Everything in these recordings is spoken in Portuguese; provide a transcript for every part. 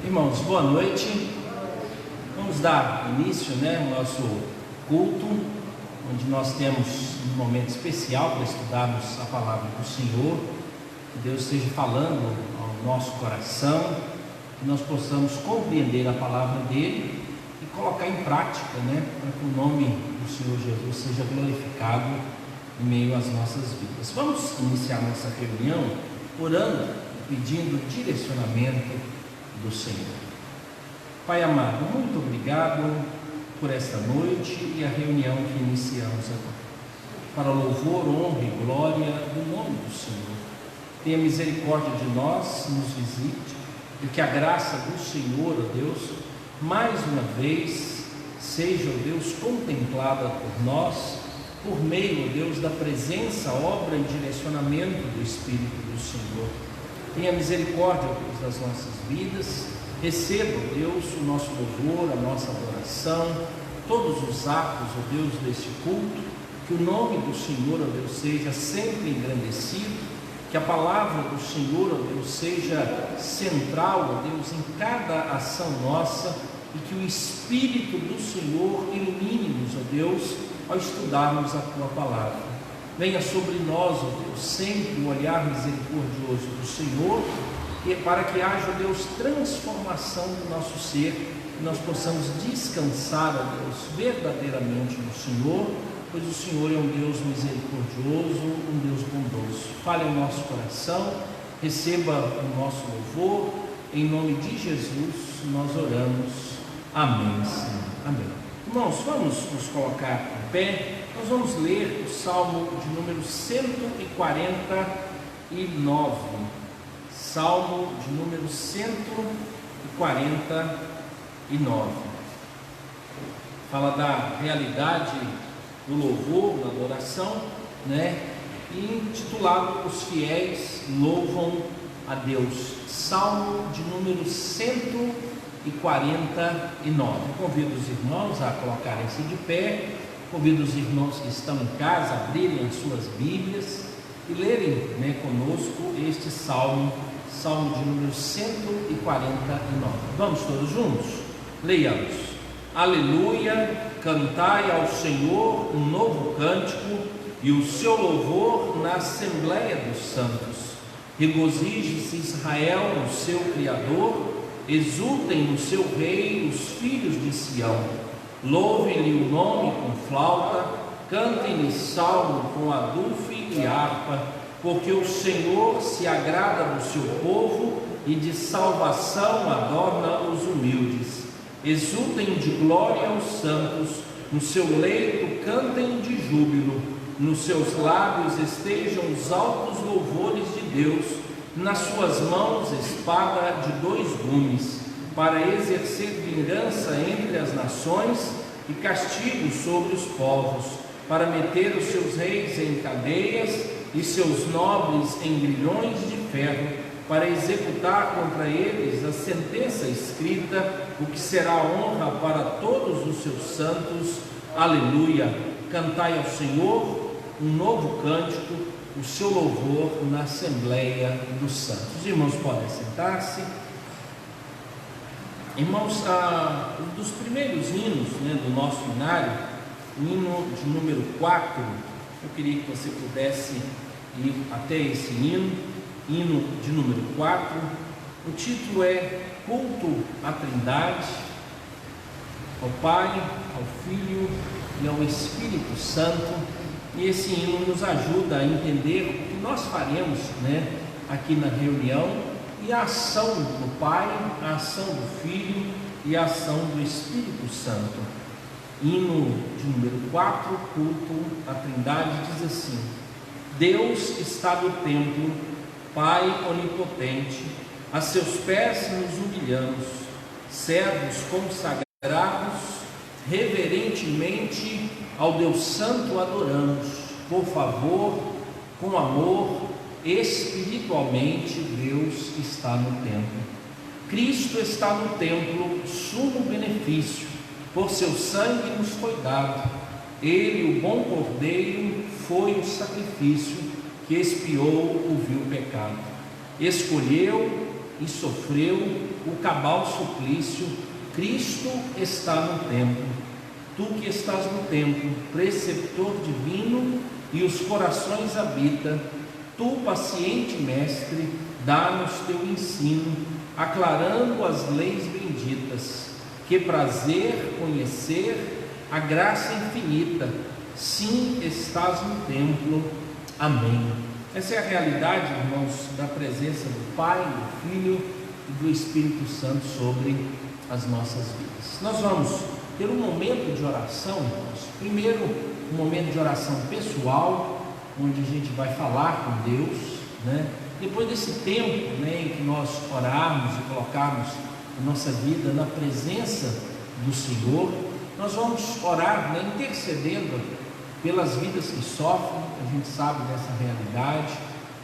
Irmãos, boa noite. Vamos dar início, ao nosso culto, onde nós temos um momento especial para estudarmos a palavra do Senhor. Que Deus esteja falando ao nosso coração, que nós possamos compreender a palavra dele e colocar em prática, para que o nome do Senhor Jesus seja glorificado em meio às nossas vidas. Vamos iniciar nossa reunião orando, pedindo direcionamento do Senhor. Pai amado, muito obrigado por esta noite e a reunião que iniciamos agora. Para louvor, honra e glória do nome do Senhor. Tenha misericórdia de nós, nos visite, e que a graça do Senhor, ó Deus, mais uma vez seja, ó Deus, contemplada por nós, por meio, ó Deus, da presença, obra e direcionamento do Espírito do Senhor. Tenha misericórdia, Deus, das nossas vidas. Receba, Deus, o nosso louvor, a nossa adoração, todos os atos, ó Deus, deste culto. Que o nome do Senhor, ó Deus, seja sempre engrandecido. Que a palavra do Senhor, ó Deus, seja central, ó Deus, em cada ação nossa. E que o Espírito do Senhor ilumine-nos, ó Deus, ao estudarmos a Tua palavra. Venha sobre nós, ó Deus, sempre o olhar misericordioso do Senhor, para que haja, ó Deus, transformação do nosso ser, que nós possamos descansar, ó Deus, verdadeiramente no Senhor, pois o Senhor é um Deus misericordioso, um Deus bondoso. Fale ao nosso coração, receba o nosso louvor, em nome de Jesus nós oramos. Amém, Senhor. Amém. Irmãos, vamos nos colocar em pé. Nós vamos ler o Salmo de número 149. Salmo de número 149. Fala da realidade do louvor, da adoração, e intitulado Os Fiéis Louvam a Deus. Salmo de número 149. Convido os irmãos a colocarem-se de pé. Convido os irmãos que estão em casa a abrirem as suas Bíblias e lerem conosco este salmo, salmo de número 149. Vamos todos juntos? Leiamos. Aleluia, cantai ao Senhor um novo cântico e o seu louvor na Assembleia dos Santos. Regozije-se Israel no seu Criador, exultem no seu Rei os filhos de Sião. Louvem-lhe o nome com flauta, cantem-lhe salmo com adufe e harpa, porque o Senhor se agrada do seu povo e de salvação adorna os humildes. Exultem de glória os santos, no seu leito cantem de júbilo, nos seus lábios estejam os altos louvores de Deus, nas suas mãos espada de 2 gumes, para exercer vingança entre as nações e castigo sobre os povos, para meter os seus reis em cadeias e seus nobres em grilhões de ferro, para executar contra eles a sentença escrita, o que será honra para todos os seus santos. Aleluia! Cantai ao Senhor um novo cântico, o seu louvor na Assembleia dos Santos. Os irmãos podem sentar-se. Irmãos, um dos primeiros hinos do nosso hinário, o hino de número 4, eu queria que você pudesse ir até esse hino de número 4. O título é Culto à Trindade, ao Pai, ao Filho e ao Espírito Santo. E esse hino nos ajuda a entender o que nós faremos aqui na reunião, e a ação do Pai, a ação do Filho e a ação do Espírito Santo. Hino de número 4, culto à Trindade, diz assim: Deus está no templo, Pai onipotente, a seus pés nos humilhamos, servos consagrados, reverentemente ao Deus Santo adoramos, por favor, com amor, espiritualmente Deus está no templo. Cristo está no templo, sumo benefício, por seu sangue nos foi dado. Ele, o bom cordeiro, foi o sacrifício que expiou o vil pecado. Escolheu e sofreu o cabal suplício, Cristo está no templo. Tu que estás no templo, preceptor divino, e os corações habita, tu, paciente mestre, dá-nos teu ensino, aclarando as leis benditas. Que prazer conhecer a graça infinita. Sim, estás no templo. Amém. Essa é a realidade, irmãos, da presença do Pai, do Filho e do Espírito Santo sobre as nossas vidas. Nós vamos ter um momento de oração, irmãos. Primeiro, um momento de oração pessoal, onde a gente vai falar com Deus, né? Depois desse tempo, né, em que nós orarmos e colocarmos a nossa vida na presença do Senhor, nós vamos orar, né, intercedendo pelas vidas que sofrem. A gente sabe dessa realidade,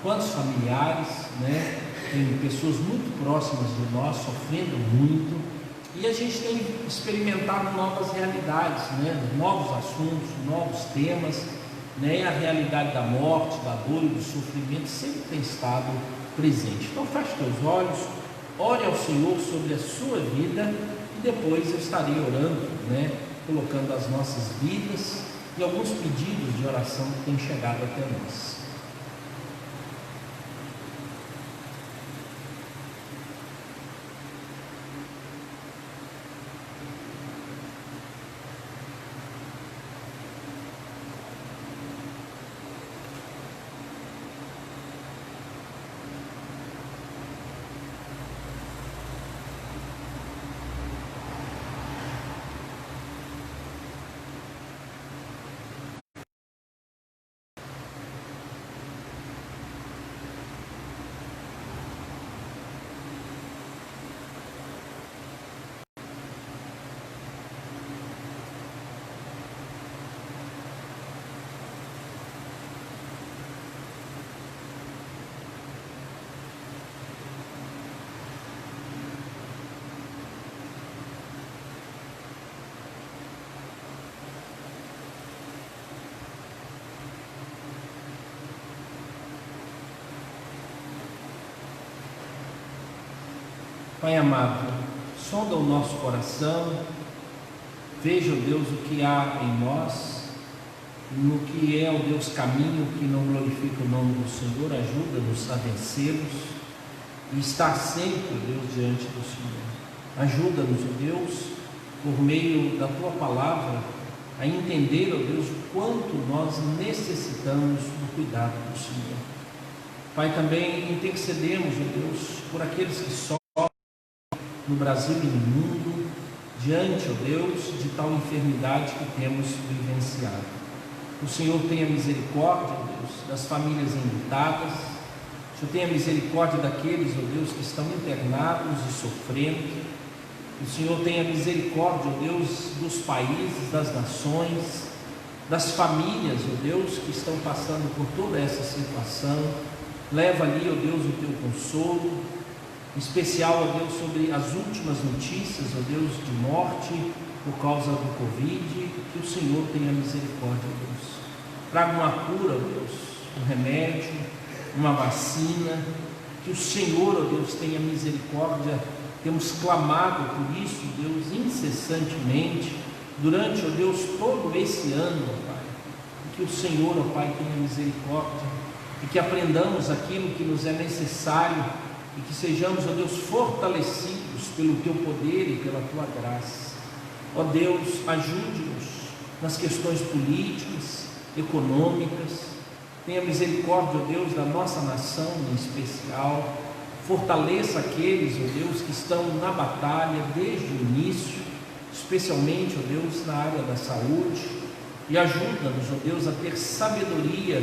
quantos familiares, né, tem pessoas muito próximas de nós sofrendo muito, e a gente tem experimentado novas realidades, né, novos assuntos, novos temas, né, a realidade da morte, da dor e do sofrimento sempre tem estado presente. Então feche teus olhos, ore ao Senhor sobre a sua vida, e depois eu estarei orando, né, colocando as nossas vidas e alguns pedidos de oração que têm chegado até nós. Pai amado, sonda o nosso coração, veja, ó Deus, o que há em nós, no que é, ó Deus, caminho que não glorifica o nome do Senhor. Ajuda-nos a vencê-los e estar sempre, ó Deus, diante do Senhor. Ajuda-nos, ó Deus, por meio da Tua palavra, a entender, ó Deus, o quanto nós necessitamos do cuidado do Senhor. Pai, também intercedemos, ó Deus, por aqueles que sofrem no Brasil e no mundo, diante, ó Deus, de tal enfermidade que temos vivenciado. O Senhor tenha misericórdia, ó Deus, das famílias enlutadas. O Senhor tenha misericórdia daqueles, ó Deus, que estão internados e sofrendo. O Senhor tenha misericórdia, ó Deus, dos países, das nações, das famílias, ó Deus, que estão passando por toda essa situação. Leva ali, ó Deus, o teu consolo, em especial, ó Deus, sobre as últimas notícias, ó Deus, de morte por causa do Covid. Que o Senhor tenha misericórdia, ó Deus. Traga uma cura, ó Deus, um remédio, uma vacina. Que o Senhor, ó Deus, tenha misericórdia. Temos clamado por isso, Deus, incessantemente, durante, ó Deus, todo esse ano, ó Pai. Que o Senhor, ó Pai, tenha misericórdia, e que aprendamos aquilo que nos é necessário, e que sejamos, ó Deus, fortalecidos pelo Teu poder e pela Tua graça. Ó Deus, ajude-nos nas questões políticas, econômicas. Tenha misericórdia, ó Deus, da nossa nação em especial. Fortaleça aqueles, ó Deus, que estão na batalha desde o início, especialmente, ó Deus, na área da saúde. E ajuda-nos, ó Deus, a ter sabedoria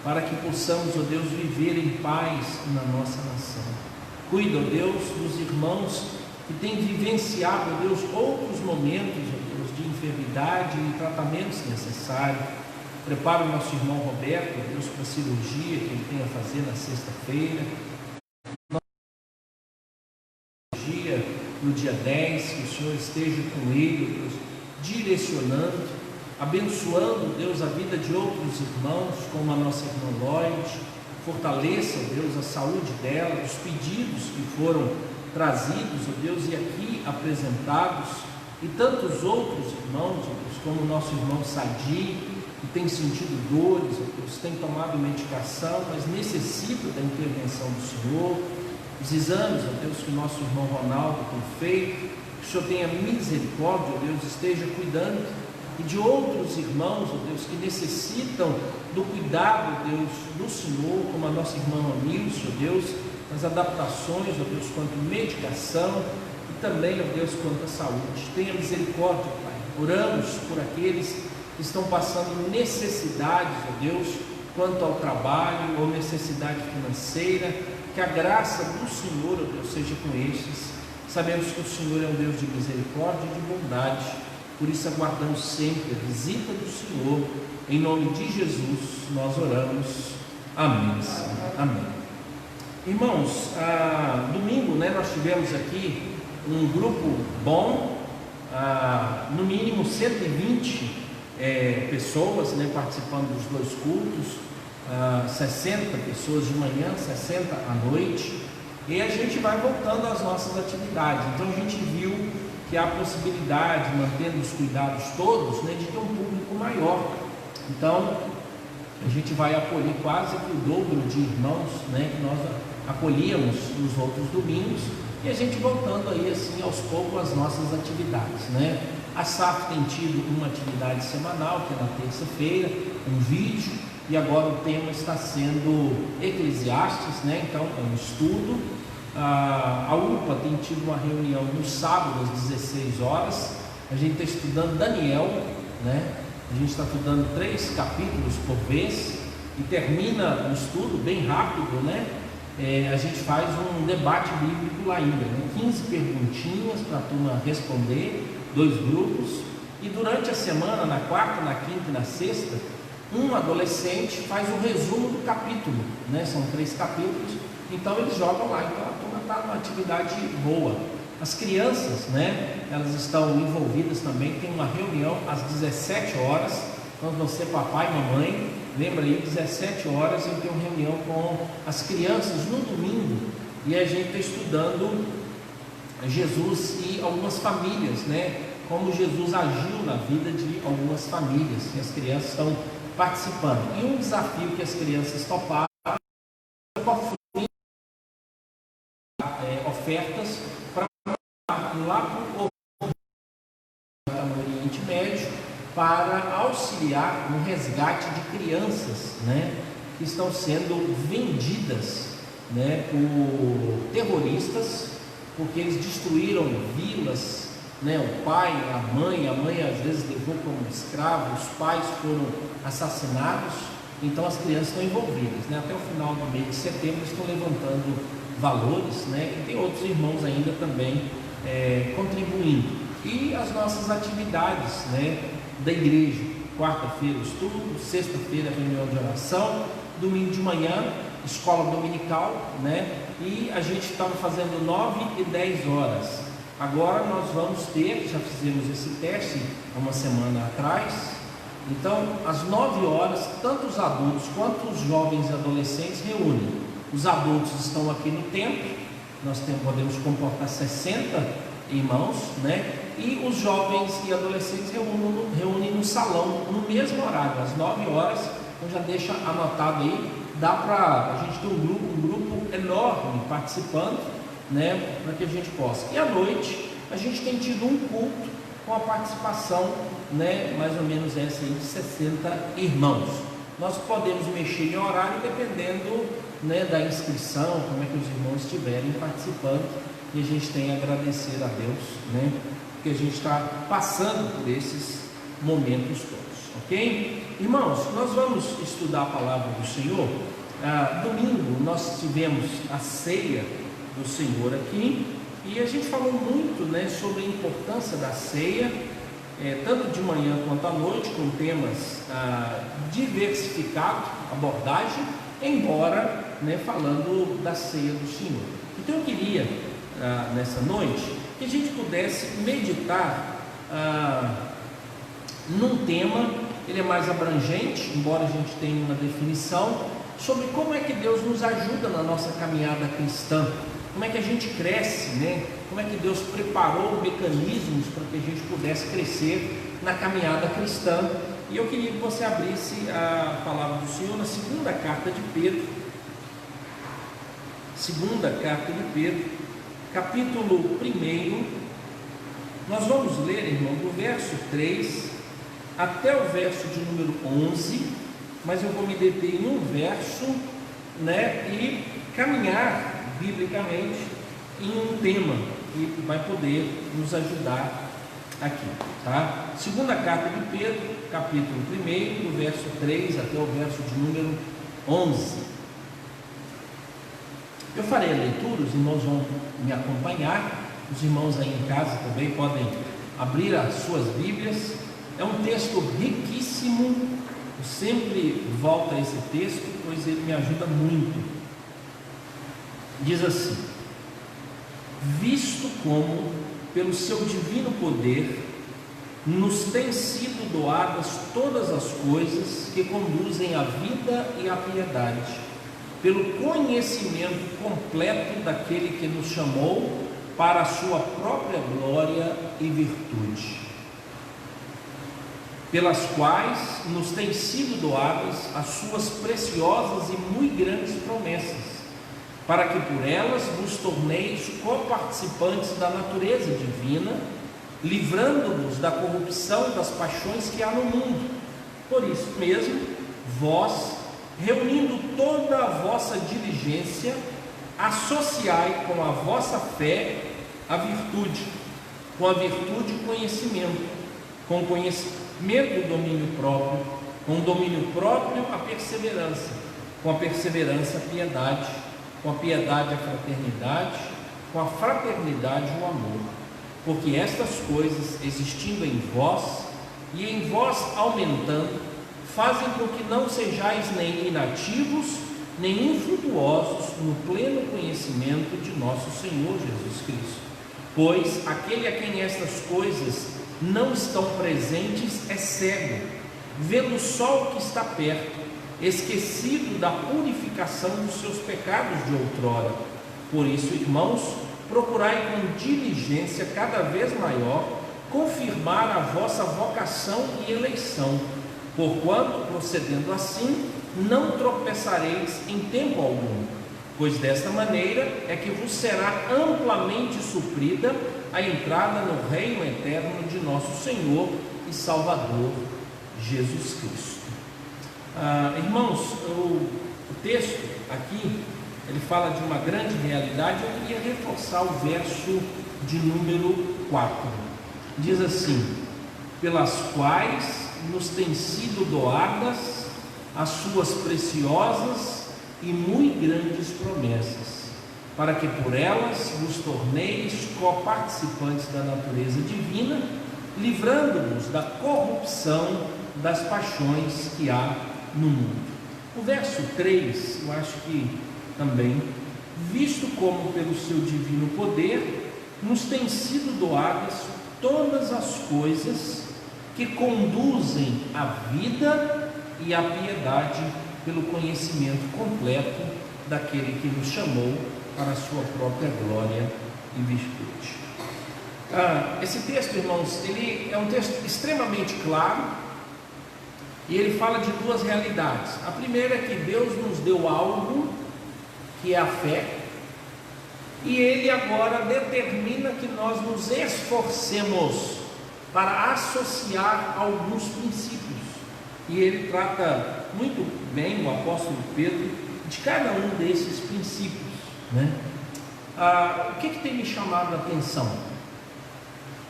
para que possamos, ó Deus, viver em paz na nossa nação. Cuida, ó Deus, dos irmãos que têm vivenciado, ó Deus, outros momentos, ó Deus, de enfermidade e tratamentos necessários. Prepara o nosso irmão Roberto, ó Deus, para a cirurgia que ele tem a fazer na sexta-feira. No dia 10, que o Senhor esteja com ele, Deus, direcionando, abençoando, Deus, a vida de outros irmãos, como a nossa irmã Lloyd, fortaleça, ó Deus, a saúde dela, os pedidos que foram trazidos, ó Deus, e aqui apresentados, e tantos outros irmãos, ó Deus, como o nosso irmão Sadi, que tem sentido dores, ó Deus, tem tomado medicação, mas necessita da intervenção do Senhor. Os exames, ó Deus, que o nosso irmão Ronaldo tem feito, que o Senhor tenha misericórdia, ó Deus, esteja cuidando, e de outros irmãos, ó Deus, que necessitam do cuidado, ó Deus, do Senhor, como a nossa irmã Anilce, ó Deus, nas adaptações, ó Deus, quanto à medicação, e também, ó Deus, quanto à saúde. Tenha misericórdia, Pai. Oramos por aqueles que estão passando necessidades, ó Deus, quanto ao trabalho ou necessidade financeira, que a graça do Senhor, ó Deus, seja com estes. Sabemos que o Senhor é um Deus de misericórdia e de bondade, por isso aguardamos sempre a visita do Senhor. Em nome de Jesus nós oramos. Amém. Amém. Irmãos, domingo, nós tivemos aqui um grupo bom, no mínimo 120 pessoas, participando dos dois cultos, 60 pessoas de manhã, 60 à noite, e a gente vai voltando às nossas atividades. Então a gente viu que há possibilidade, mantendo os cuidados todos, de ter um público maior. Então a gente vai acolher quase que o dobro de irmãos, que nós acolhíamos nos outros domingos, e a gente voltando aí assim aos poucos às nossas atividades, A SAF tem tido uma atividade semanal, que é na terça-feira, um vídeo, e agora o tema está sendo Eclesiastes, então é um estudo. A UPA tem tido uma reunião no sábado às 16 horas, a gente está estudando Daniel, a gente está estudando 3 capítulos por vez, e termina o estudo bem rápido, a gente faz um debate bíblico lá ainda, 15 perguntinhas para a turma responder, 2 grupos, e durante a semana, na quarta, na quinta e na sexta, um adolescente faz um resumo do capítulo, são 3 capítulos, então eles jogam lá, então a turma está numa atividade boa. As crianças, elas estão envolvidas também, tem uma reunião às 17 horas, nós vamos ser papai e mamãe, lembra aí, 17 horas eu tenho reunião com as crianças no domingo, e a gente está estudando Jesus e algumas famílias, como Jesus agiu na vida de algumas famílias, e as crianças estão participando. E um desafio que as crianças toparam é ofertas para lá no Oriente Médio, para auxiliar no resgate de crianças, que estão sendo vendidas, por terroristas, porque eles destruíram vilas, o pai, a mãe às vezes levou como escravo, os pais foram assassinados, então as crianças estão envolvidas, até o final do mês de setembro estão levantando valores, e tem outros irmãos ainda também contribuindo. E as nossas atividades, da igreja, quarta-feira estudo, sexta-feira reunião de oração, domingo de manhã escola dominical, e a gente estava fazendo 9 e 10 horas. Agora nós vamos ter, já fizemos esse teste há uma semana atrás, então às 9 horas, tanto os adultos quanto os jovens e adolescentes reúnem. Os adultos estão aqui no templo, nós podemos comportar 60 irmãos, e os jovens e adolescentes reúnem no salão, no mesmo horário, às 9 horas, então já deixa anotado aí, dá para a gente ter um grupo enorme participando, para que a gente possa. E à noite, a gente tem tido um culto com a participação, mais ou menos essa aí, de 60 irmãos. Nós podemos mexer em horário dependendo, da inscrição, como é que os irmãos estiverem participando, e a gente tem a agradecer a Deus, porque a gente está passando por esses momentos todos, ok? Irmãos, nós vamos estudar a palavra do Senhor. Domingo nós tivemos a ceia do Senhor aqui, e a gente falou muito, sobre a importância da ceia, tanto de manhã quanto à noite, com temas diversificados, abordagem, embora falando da ceia do Senhor. Então eu queria, nessa noite, que a gente pudesse meditar num tema, ele é mais abrangente, embora a gente tenha uma definição, sobre como é que Deus nos ajuda na nossa caminhada cristã, como é que a gente cresce, né? Como é que Deus preparou mecanismos para que a gente pudesse crescer na caminhada cristã. E eu queria que você abrisse a palavra do Senhor na segunda carta de Pedro, capítulo 1. Nós vamos ler, irmão, do verso 3 até o verso de número 11, mas eu vou me deter em um verso, né, e caminhar biblicamente em um tema que vai poder nos ajudar aqui, tá? Segunda carta de Pedro, capítulo 1, do verso 3 até o verso de número 11. Eu farei a leitura, os irmãos vão me acompanhar, os irmãos aí em casa também podem abrir as suas Bíblias. É um texto riquíssimo, eu sempre volto a esse texto, pois ele me ajuda muito. Diz assim: visto como, pelo seu divino poder, nos têm sido doadas todas as coisas que conduzem à vida e à piedade, pelo conhecimento completo daquele que nos chamou para a sua própria glória e virtude, pelas quais nos têm sido doadas as suas preciosas e muito grandes promessas, para que por elas vos torneis coparticipantes da natureza divina, livrando-vos da corrupção das paixões que há no mundo. Por isso mesmo, vós, reunindo toda a vossa diligência, associai com a vossa fé a virtude, com a virtude o conhecimento, com o conhecimento o domínio próprio, com o domínio próprio a perseverança, com a perseverança a piedade, com a piedade a fraternidade, com a fraternidade o amor, porque estas coisas, existindo em vós e em vós aumentando, fazem com que não sejais nem inativos, nem infrutuosos no pleno conhecimento de nosso Senhor Jesus Cristo. Pois aquele a quem estas coisas não estão presentes é cego, vendo só o que está perto, esquecido da purificação dos seus pecados de outrora. Por isso, irmãos, procurai com diligência cada vez maior confirmar a vossa vocação e eleição, porquanto, procedendo assim, não tropeçareis em tempo algum, pois desta maneira é que vos será amplamente suprida a entrada no reino eterno de nosso Senhor e Salvador Jesus Cristo. Irmãos, o texto aqui, ele fala de uma grande realidade. Eu queria reforçar o verso de número 4. Diz assim: pelas quais nos têm sido doadas as suas preciosas e muito grandes promessas, para que por elas vos torneis coparticipantes da natureza divina, livrando-vos da corrupção das paixões que há no mundo. O verso 3, eu acho que também, visto como pelo seu divino poder nos têm sido doadas todas as coisas que conduzem à vida e à piedade, pelo conhecimento completo daquele que nos chamou para a sua própria glória e virtude. Esse texto, irmãos, ele é um texto extremamente claro, e ele fala de duas realidades. A primeira é que Deus nos deu algo, que é a fé, e Ele agora determina que nós nos esforcemos para associar alguns princípios, e ele trata muito bem, o apóstolo Pedro, de cada um desses princípios, né? O que tem me chamado a atenção?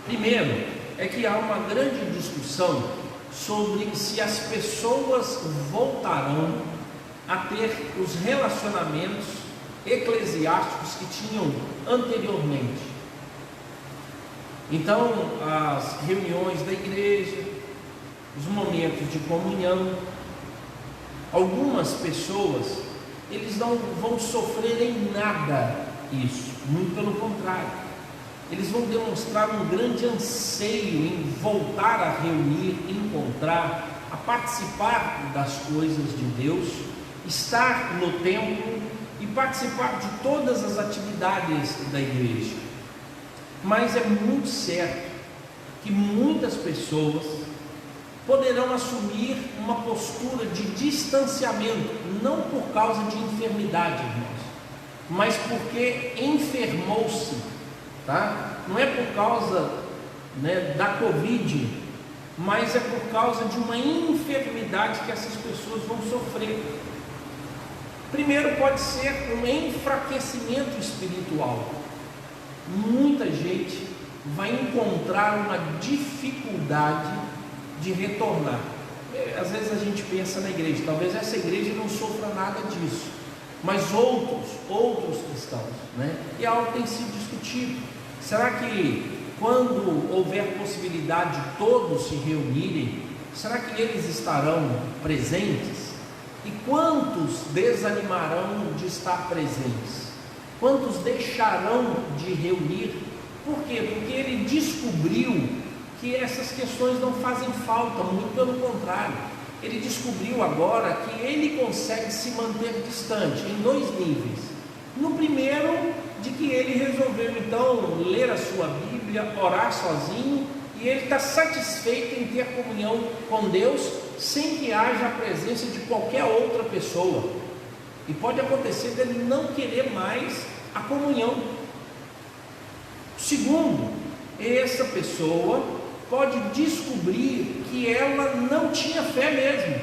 Primeiro, é que há uma grande discussão sobre se as pessoas voltarão a ter os relacionamentos eclesiásticos que tinham anteriormente. Então, as reuniões da igreja, os momentos de comunhão, algumas pessoas, eles não vão sofrer em nada isso, muito pelo contrário, eles vão demonstrar um grande anseio em voltar a reunir, encontrar, a participar das coisas de Deus, estar no templo e participar de todas as atividades da igreja. Mas é muito certo que muitas pessoas poderão assumir uma postura de distanciamento, não por causa de enfermidade, irmãos, mas porque enfermou-se, tá? Não é por causa, da Covid, mas é por causa de uma enfermidade que essas pessoas vão sofrer. Primeiro, pode ser um enfraquecimento espiritual. Muita gente vai encontrar uma dificuldade de retornar. Às vezes a gente pensa na igreja, talvez essa igreja não sofra nada disso, mas outros cristãos, e algo tem sido discutido. Será que quando houver possibilidade de todos se reunirem, será que eles estarão presentes? E quantos desanimarão de estar presentes? Quantos deixarão de reunir? Por quê? Porque ele descobriu que essas questões não fazem falta, muito pelo contrário. Ele descobriu agora que ele consegue se manter distante em 2 níveis. No primeiro, de que ele resolveu então ler a sua Bíblia, orar sozinho, e ele está satisfeito em ter comunhão com Deus, sem que haja a presença de qualquer outra pessoa. E pode acontecer dele não querer mais a comunhão. Segundo, essa pessoa pode descobrir que ela não tinha fé mesmo.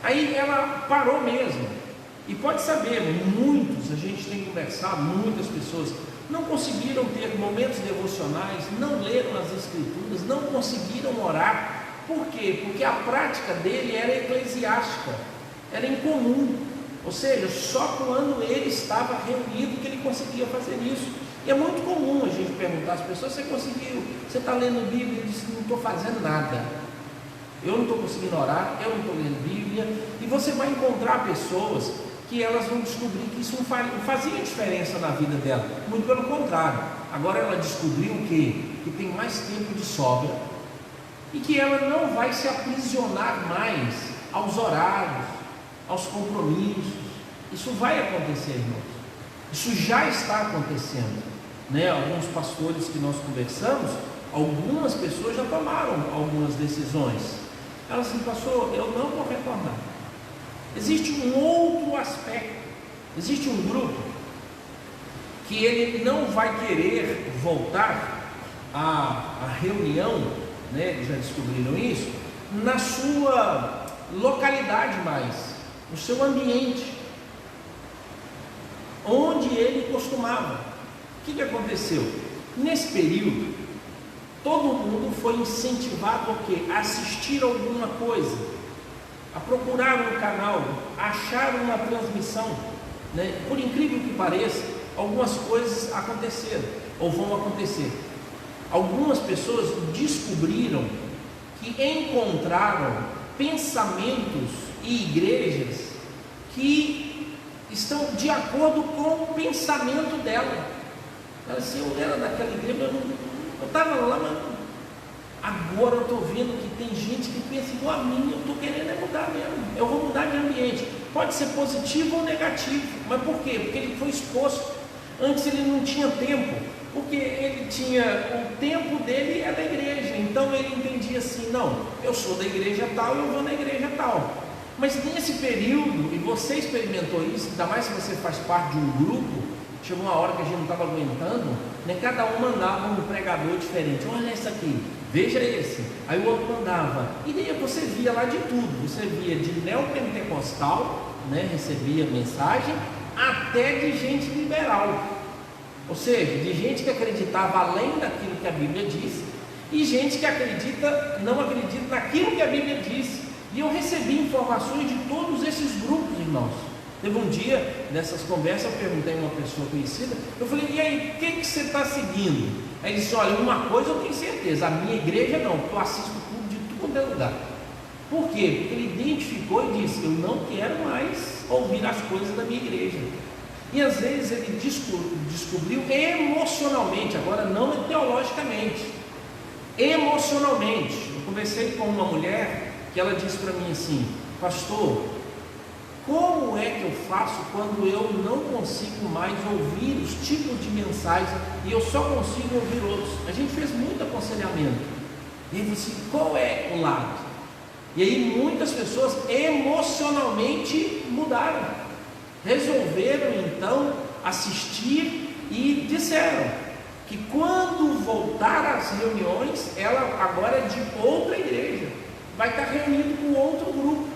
Aí ela parou mesmo. E pode saber, a gente tem conversado, muitas pessoas não conseguiram ter momentos devocionais, não leram as Escrituras, não conseguiram orar. Por quê? Porque a prática dele era eclesiástica, era incomum. Ou seja, só quando ele estava reunido que ele conseguia fazer isso. E é muito comum a gente perguntar às pessoas: você conseguiu? Você está lendo Bíblia? Ele disse: não estou fazendo nada. Eu não estou conseguindo orar, eu não estou lendo Bíblia. E você vai encontrar pessoas que elas vão descobrir que isso não fazia diferença na vida dela. Muito pelo contrário. Agora ela descobriu que tem mais tempo de sobra e que ela não vai se aprisionar mais aos horários, aos compromissos. Isso vai acontecer, irmãos. Isso já está acontecendo, Alguns pastores que nós conversamos, algumas pessoas já tomaram algumas decisões. Elas assim: pastor, eu não vou retornar. Existe um outro aspecto. Existe um grupo que ele não vai querer voltar à reunião, já descobriram isso, na sua localidade mais, no seu ambiente, onde ele costumava. O que aconteceu? Nesse período, todo mundo foi incentivado a quê? A assistir alguma coisa, a procurar um canal, a achar uma transmissão, Por incrível que pareça, algumas coisas aconteceram, ou vão acontecer. Algumas pessoas descobriram que encontraram pensamentos e igrejas que estão de acordo com o pensamento dela. Ela disse: eu era daquela igreja, eu estava lá, mas agora eu estou vendo que tem gente que pensa igual a mim. Eu estou querendo mudar mesmo, eu vou mudar de ambiente. Pode ser positivo ou negativo, mas por quê? Porque ele foi exposto. Antes ele não tinha tempo, porque ele tinha, o tempo dele é da igreja, então ele entendia assim: não, eu sou da igreja tal, eu vou na igreja tal. Mas nesse período, e você experimentou isso, ainda mais se você faz parte de um grupo, chegou uma hora que a gente não estava aguentando, cada um mandava um pregador diferente. Olha esse aqui, veja esse. Aí o outro mandava, e daí você via lá de tudo. Você via de neopentecostal, recebia mensagem, até de gente liberal, ou seja, de gente que acreditava além daquilo que a Bíblia diz, e gente que não acredita naquilo que a Bíblia diz. E eu recebi informações de todos esses grupos, irmãos. Teve um dia, nessas conversas, eu perguntei a uma pessoa conhecida, eu falei: e aí, o que você está seguindo? Aí ele disse: olha, uma coisa eu tenho certeza, a minha igreja não, porque eu assisto tudo de tudo quanto é lugar. Por quê? Porque ele identificou e disse: eu não quero mais ouvir as coisas da minha igreja. E às vezes ele descobriu emocionalmente, agora não teologicamente, emocionalmente. Eu conversei com uma mulher que ela disse para mim assim: pastor, Como é que eu faço quando eu não consigo mais ouvir os tipos de mensagens e eu só consigo ouvir outros? A gente fez muito aconselhamento. E aí você, qual é o lado? E aí muitas pessoas emocionalmente mudaram. Resolveram então assistir e disseram que quando voltar às reuniões, ela agora é de outra igreja, vai estar reunindo com outro grupo.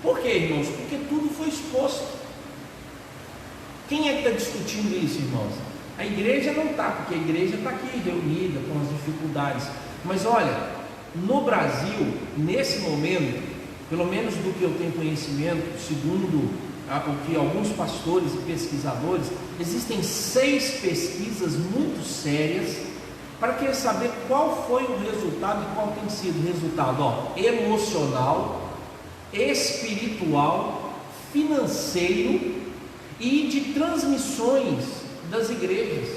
Por quê, irmãos? Porque tudo foi exposto. Quem é que está discutindo isso, irmãos? A igreja não está, porque a igreja está aqui reunida com as dificuldades. Mas olha, no Brasil, nesse momento, pelo menos do que eu tenho conhecimento, segundo o que alguns pastores e pesquisadores, existem 6 pesquisas muito sérias para querer saber qual foi o resultado e qual tem sido o resultado emocional, espiritual, financeiro e de transmissões das igrejas.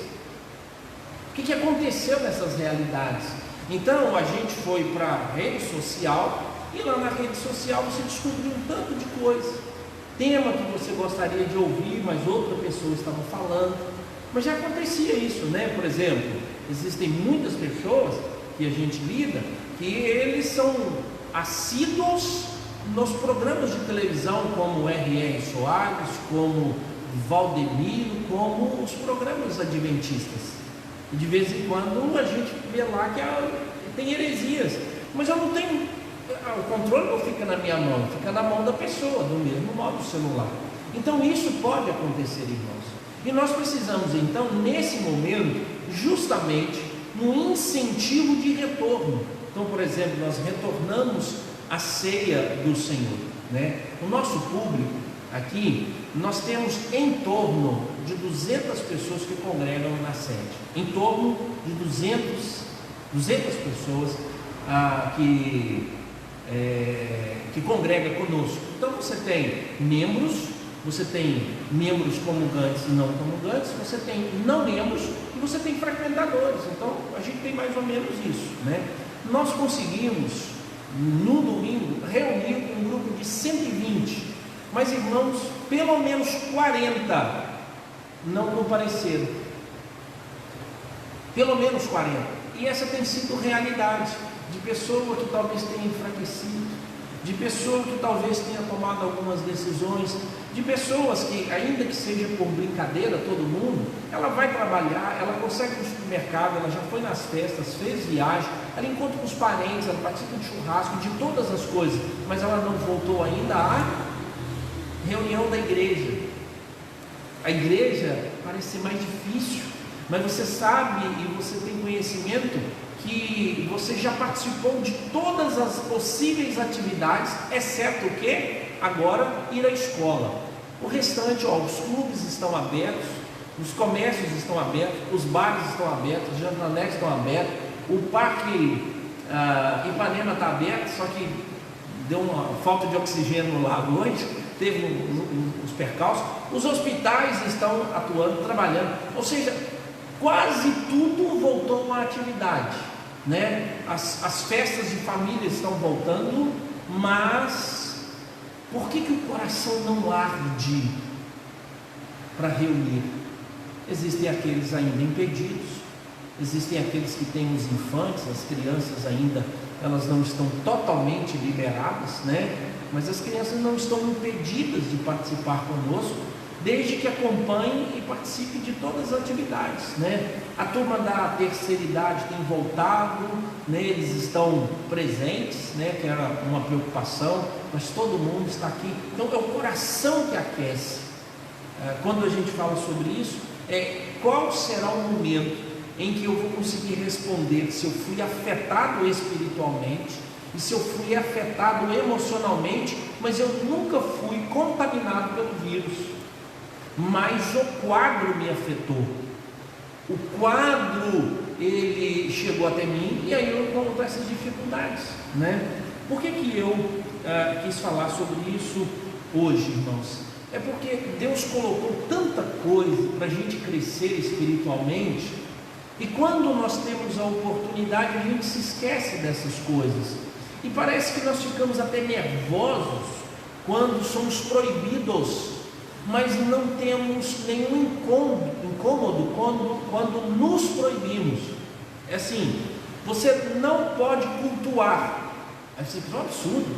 O que aconteceu nessas realidades? Então a gente foi para a rede social e lá na rede social você descobriu um tanto de coisa, tema que você gostaria de ouvir, mas outra pessoa estava falando, mas já acontecia isso, né? Por exemplo, existem muitas pessoas que a gente lida que eles são assíduos nos programas de televisão como R.R. Soares, como Valdemiro, como os programas adventistas. E de vez em quando a gente vê lá que tem heresias, mas eu não tenho, o controle não fica na minha mão, fica na mão da pessoa, do mesmo modo o celular. Então isso pode acontecer, irmãos. E nós precisamos então, nesse momento, justamente no incentivo de retorno. Então, por exemplo, nós retornamos a ceia do Senhor, né? O nosso público aqui, nós temos em torno de 200 pessoas que congregam na sede, em torno de 200 pessoas que congrega conosco. Então você tem membros comungantes e não comungantes, você tem não membros e você tem frequentadores. Então a gente tem mais ou menos isso, né? Nós conseguimos no domingo reunir um grupo de 120, mas irmãos, pelo menos 40 não compareceram, pelo menos 40, e essa tem sido realidade, de pessoa que talvez tenha enfraquecido, de pessoa que talvez tenha tomado algumas decisões, de pessoas que, ainda que seja por brincadeira, todo mundo, ela vai trabalhar, ela consegue ir no supermercado, ela já foi nas festas, fez viagem, ela encontra com os parentes, ela participa de churrasco, de todas as coisas, mas ela não voltou ainda à reunião da igreja. A igreja parece ser mais difícil, mas você sabe e você tem conhecimento que você já participou de todas as possíveis atividades, exceto o que? Agora ir à escola. O restante, os clubes estão abertos, os comércios estão abertos, os bares estão abertos, os jantanetes estão abertos, o parque Ipanema está aberto, só que deu uma falta de oxigênio lá à noite, teve os percalços. Os hospitais estão atuando, trabalhando, ou seja, quase tudo voltou à atividade, né? As festas de família estão voltando, mas por que o coração não arde para reunir? Existem aqueles ainda impedidos, existem aqueles que têm os infantes, as crianças ainda, elas não estão totalmente liberadas, né? Mas as crianças não estão impedidas de participar conosco, desde que acompanhem e participem de todas as atividades, né? A turma da terceira idade tem voltado, né? Eles estão presentes, né? Que era uma preocupação, mas todo mundo está aqui. Então é o coração que aquece. Quando a gente fala sobre isso, qual será o momento em que eu vou conseguir responder se eu fui afetado espiritualmente e se eu fui afetado emocionalmente, mas eu nunca fui contaminado pelo vírus, mas o quadro me afetou, o quadro ele chegou até mim e aí eu encontro essas dificuldades, né? Por que eu quis falar sobre isso hoje, irmãos? É porque Deus colocou tanta coisa para a gente crescer espiritualmente, e quando nós temos a oportunidade, a gente se esquece dessas coisas, e parece que nós ficamos até nervosos quando somos proibidos, mas não temos nenhum incômodo quando nos proibimos. É assim, você não pode cultuar. Aí você diz, é um absurdo.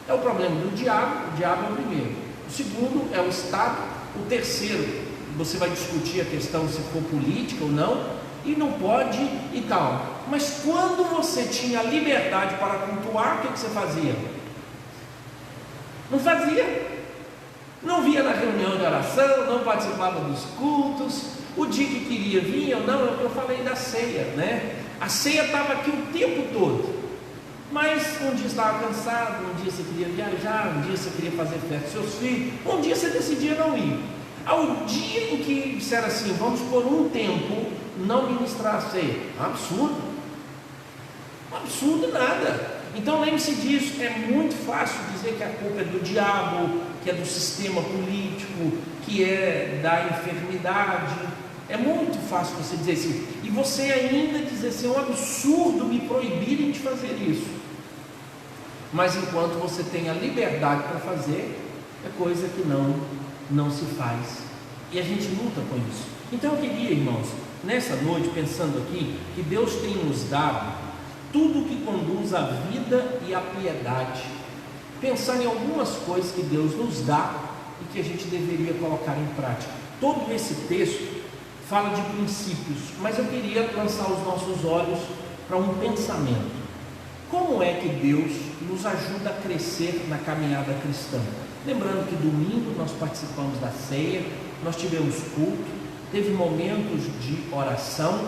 É o problema do diabo. O diabo é o primeiro. O segundo é o Estado. O terceiro, você vai discutir a questão se for política ou não, e não pode e tal. Mas quando você tinha liberdade para cultuar, o que você fazia? Não fazia. Não via na reunião de oração, não participava dos cultos. O dia que queria vir ou não, eu falei da ceia, né? A ceia estava aqui o tempo todo. Mas um dia estava cansado, um dia você queria viajar, um dia você queria fazer festa com seus filhos, um dia você decidia não ir. Ao dia em que disseram assim, vamos por um tempo não ministrar a ceia. Absurdo. Absurdo nada. Então lembre-se disso, é muito fácil dizer que a culpa é do diabo, que é do sistema político, que é da enfermidade. É muito fácil você dizer assim, e você ainda dizer assim, é um absurdo me proibirem de fazer isso. Mas enquanto você tem a liberdade para fazer, é coisa que não se faz. E a gente luta com isso. Então eu queria, irmãos, nessa noite, pensando aqui, que Deus tem nos dado tudo que conduz à vida e à piedade. Pensar em algumas coisas que Deus nos dá e que a gente deveria colocar em prática. Todo esse texto fala de princípios, mas eu queria lançar os nossos olhos para um pensamento. Como é que Deus nos ajuda a crescer na caminhada cristã? Lembrando que domingo nós participamos da ceia, nós tivemos culto, teve momentos de oração.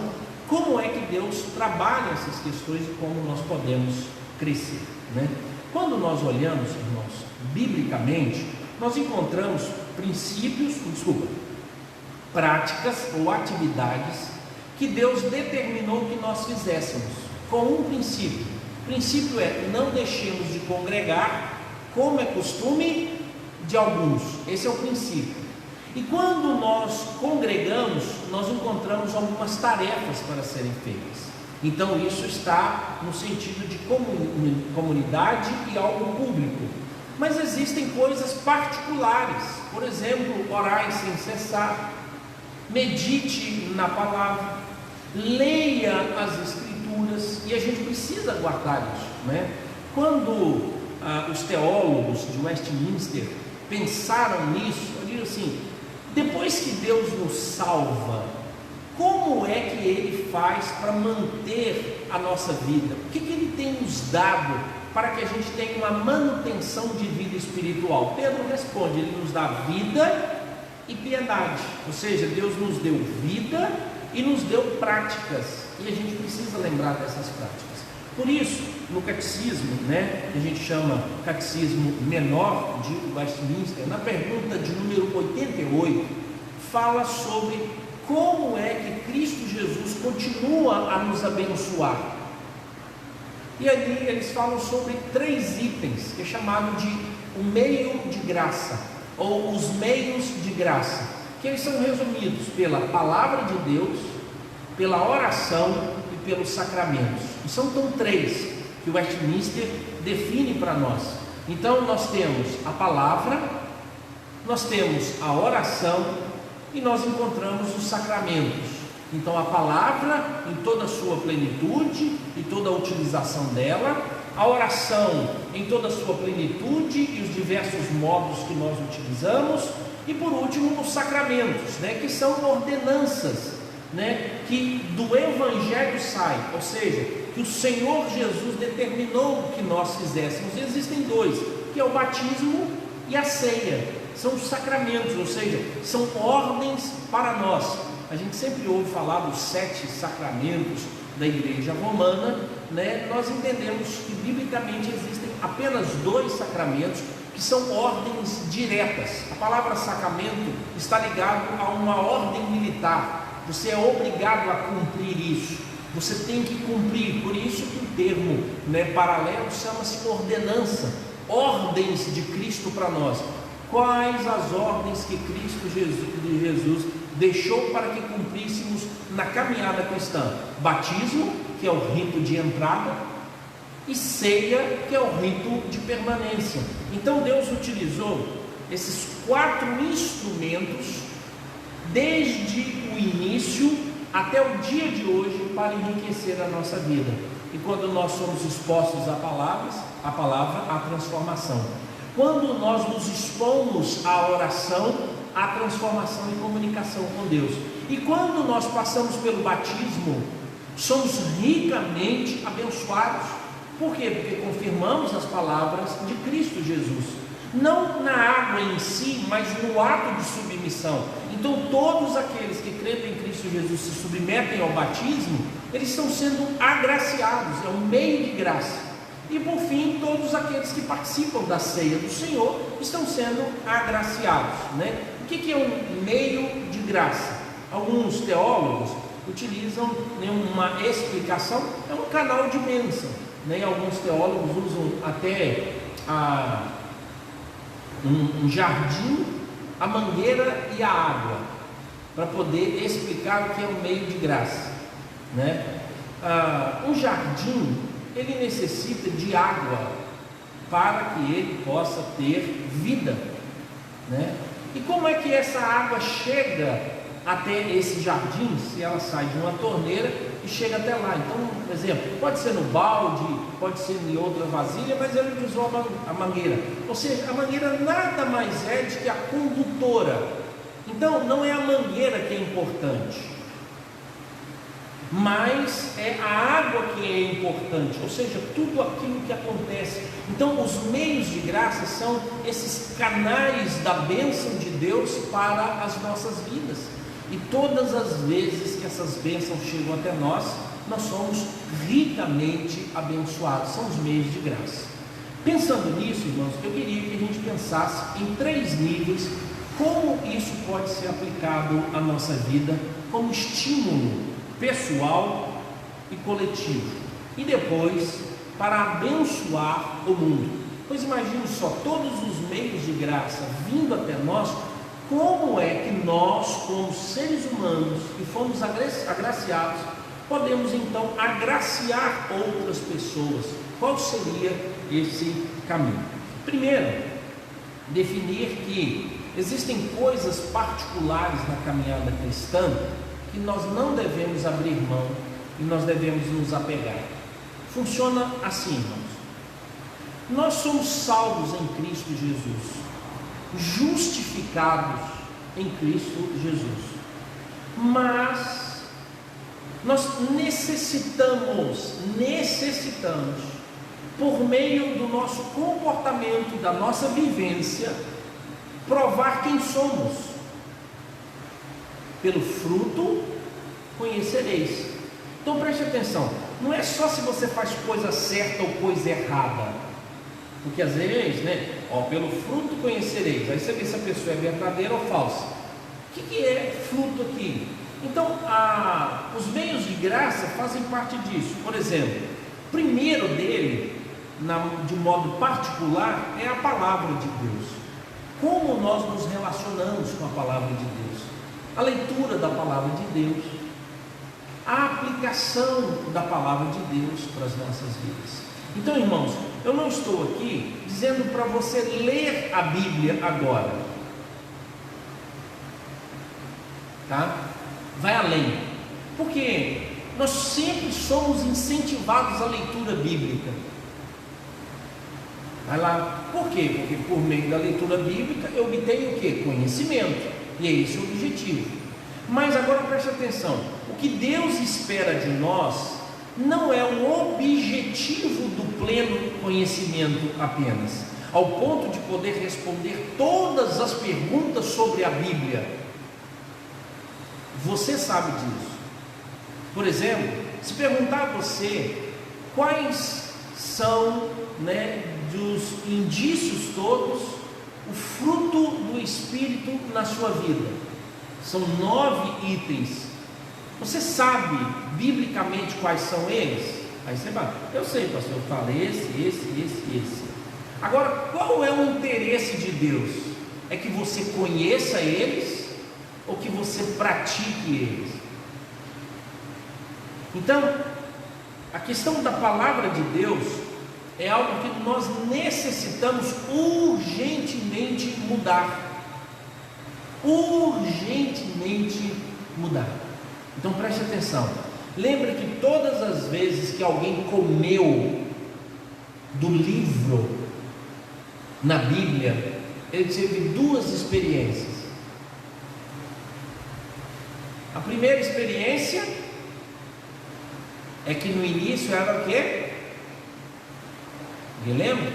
Como é que Deus trabalha essas questões e como nós podemos crescer, né? Quando nós olhamos, irmãos, biblicamente, nós encontramos práticas ou atividades que Deus determinou que nós fizéssemos, com um princípio. O princípio é, não deixemos de congregar, como é costume de alguns. Esse é o princípio. E quando nós congregamos, nós encontramos algumas tarefas para serem feitas. Então isso está no sentido de comunidade e algo público. Mas existem coisas particulares. Por exemplo, orai sem cessar, medite na palavra, leia as escrituras, e a gente precisa guardar isso, né? Quando os teólogos de Westminster pensaram nisso, eu digo assim, depois que Deus nos salva, como é que Ele faz para manter a nossa vida? O que Ele tem nos dado para que a gente tenha uma manutenção de vida espiritual? Pedro responde, Ele nos dá vida e piedade, ou seja, Deus nos deu vida e nos deu práticas, e a gente precisa lembrar dessas práticas. Por isso, no catecismo, né, que a gente chama catecismo menor de Westminster, na pergunta de número 88, fala sobre como é que Cristo Jesus continua a nos abençoar. E ali eles falam sobre 3 itens, que é chamado de o meio de graça, ou os meios de graça, que eles são resumidos pela palavra de Deus, pela oração e pelos sacramentos. E são então 3 que o Westminster define para nós. Então nós temos a palavra, nós temos a oração e nós encontramos os sacramentos. Então a palavra em toda a sua plenitude e toda a utilização dela, a oração em toda a sua plenitude e os diversos modos que nós utilizamos, e por último os sacramentos, né, que são ordenanças, né, que do Evangelho sai, ou seja, que o Senhor Jesus determinou que nós fizéssemos. Existem 2, que é o batismo e a ceia, são os sacramentos, ou seja, são ordens para nós. A gente sempre ouve falar dos 7 sacramentos da Igreja Romana, né? Nós entendemos que biblicamente existem apenas 2 sacramentos que são ordens diretas. A palavra sacramento está ligado a uma ordem militar. Você é obrigado a cumprir isso. Você tem que cumprir. Por isso que o termo, né, paralelo chama-se ordenança. Ordens de Cristo para nós. Quais as ordens que Cristo Jesus deixou para que cumpríssemos na caminhada cristã? Batismo, que é o rito de entrada. e ceia, que é o rito de permanência. Então Deus utilizou esses 4 instrumentos desde o início até o dia de hoje para enriquecer a nossa vida. E quando nós somos expostos a palavra, a transformação. Quando nós nos expomos à oração, a transformação e comunicação com Deus. E quando nós passamos pelo batismo, somos ricamente abençoados. Por quê? Porque confirmamos as palavras de Cristo Jesus, não na água em si, mas no ato de submissão. Então todos aqueles que creem em Cristo Jesus se submetem ao batismo, eles estão sendo agraciados, é um meio de graça. E por fim, todos aqueles que participam da ceia do Senhor estão sendo agraciados, né? O que é um meio de graça? Alguns teólogos utilizam, né, uma explicação, é um canal de bênção, né? Alguns teólogos usam até um jardim, a mangueira e a água, para poder explicar o que é um meio de graça, né? Um jardim, ele necessita de água para que ele possa ter vida, né? E como é que essa água chega até esse jardim? Se ela sai de uma torneira e chega até lá. Então, por exemplo, pode ser no balde, pode ser em outra vasilha, mas ele usou a mangueira. Ou seja, a mangueira nada mais é do que a condutora. Então, não é a mangueira que é importante, mas é a água que é importante, ou seja, tudo aquilo que acontece. Então os meios de graça são esses canais da bênção de Deus para as nossas vidas, e todas as vezes que essas bênçãos chegam até nós, nós somos ricamente abençoados. São os meios de graça. Pensando nisso, irmãos, eu queria que a gente pensasse em 3 níveis, como isso pode ser aplicado à nossa vida, como estímulo pessoal e coletivo, e depois para abençoar o mundo. Pois imagine só, todos os meios de graça vindo até nós, como é que nós, como seres humanos que fomos agraciados, podemos então agraciar outras pessoas? Qual seria esse caminho? Primeiro, definir que existem coisas particulares na caminhada cristã que nós não devemos abrir mão e nós devemos nos apegar. Funciona assim, irmãos. Nós somos salvos em Cristo Jesus, justificados em Cristo Jesus, mas nós necessitamos, por meio do nosso comportamento, da nossa vivência, provar quem somos. Pelo fruto conhecereis. Então preste atenção, não é só se você faz coisa certa ou coisa errada, porque às vezes, né, pelo fruto conhecereis, aí você vê se a pessoa é verdadeira ou falsa. O que é fruto aqui? Então os meios de graça fazem parte disso. Por exemplo, o primeiro dele, de modo particular, é a palavra de Deus. Como nós nos relacionamos com a palavra de Deus? A leitura da palavra de Deus, a aplicação da palavra de Deus para as nossas vidas. Então, irmãos, eu não estou aqui dizendo para você ler a Bíblia agora, tá? Vai além, porque nós sempre somos incentivados à leitura bíblica. Vai lá, por quê? Porque por meio da leitura bíblica eu obtenho o quê? Conhecimento. E é esse o objetivo. Mas agora preste atenção, o que Deus espera de nós não é o objetivo do pleno conhecimento apenas, ao ponto de poder responder todas as perguntas sobre a Bíblia. Você sabe disso. Por exemplo, se perguntar a você quais são, né, dos indícios todos, o fruto do Espírito na sua vida, são 9 itens. Você sabe biblicamente quais são eles? Aí você vai, eu sei, pastor, eu falo esse. Agora, qual é o interesse de Deus? É que você conheça eles ou que você pratique eles? Então, a questão da palavra de Deus é algo que nós necessitamos urgentemente mudar. Urgentemente mudar. Então preste atenção. Lembre que todas as vezes que alguém comeu do livro na Bíblia, ele teve duas experiências. A primeira experiência é que no início era o quê? Alguém lembra?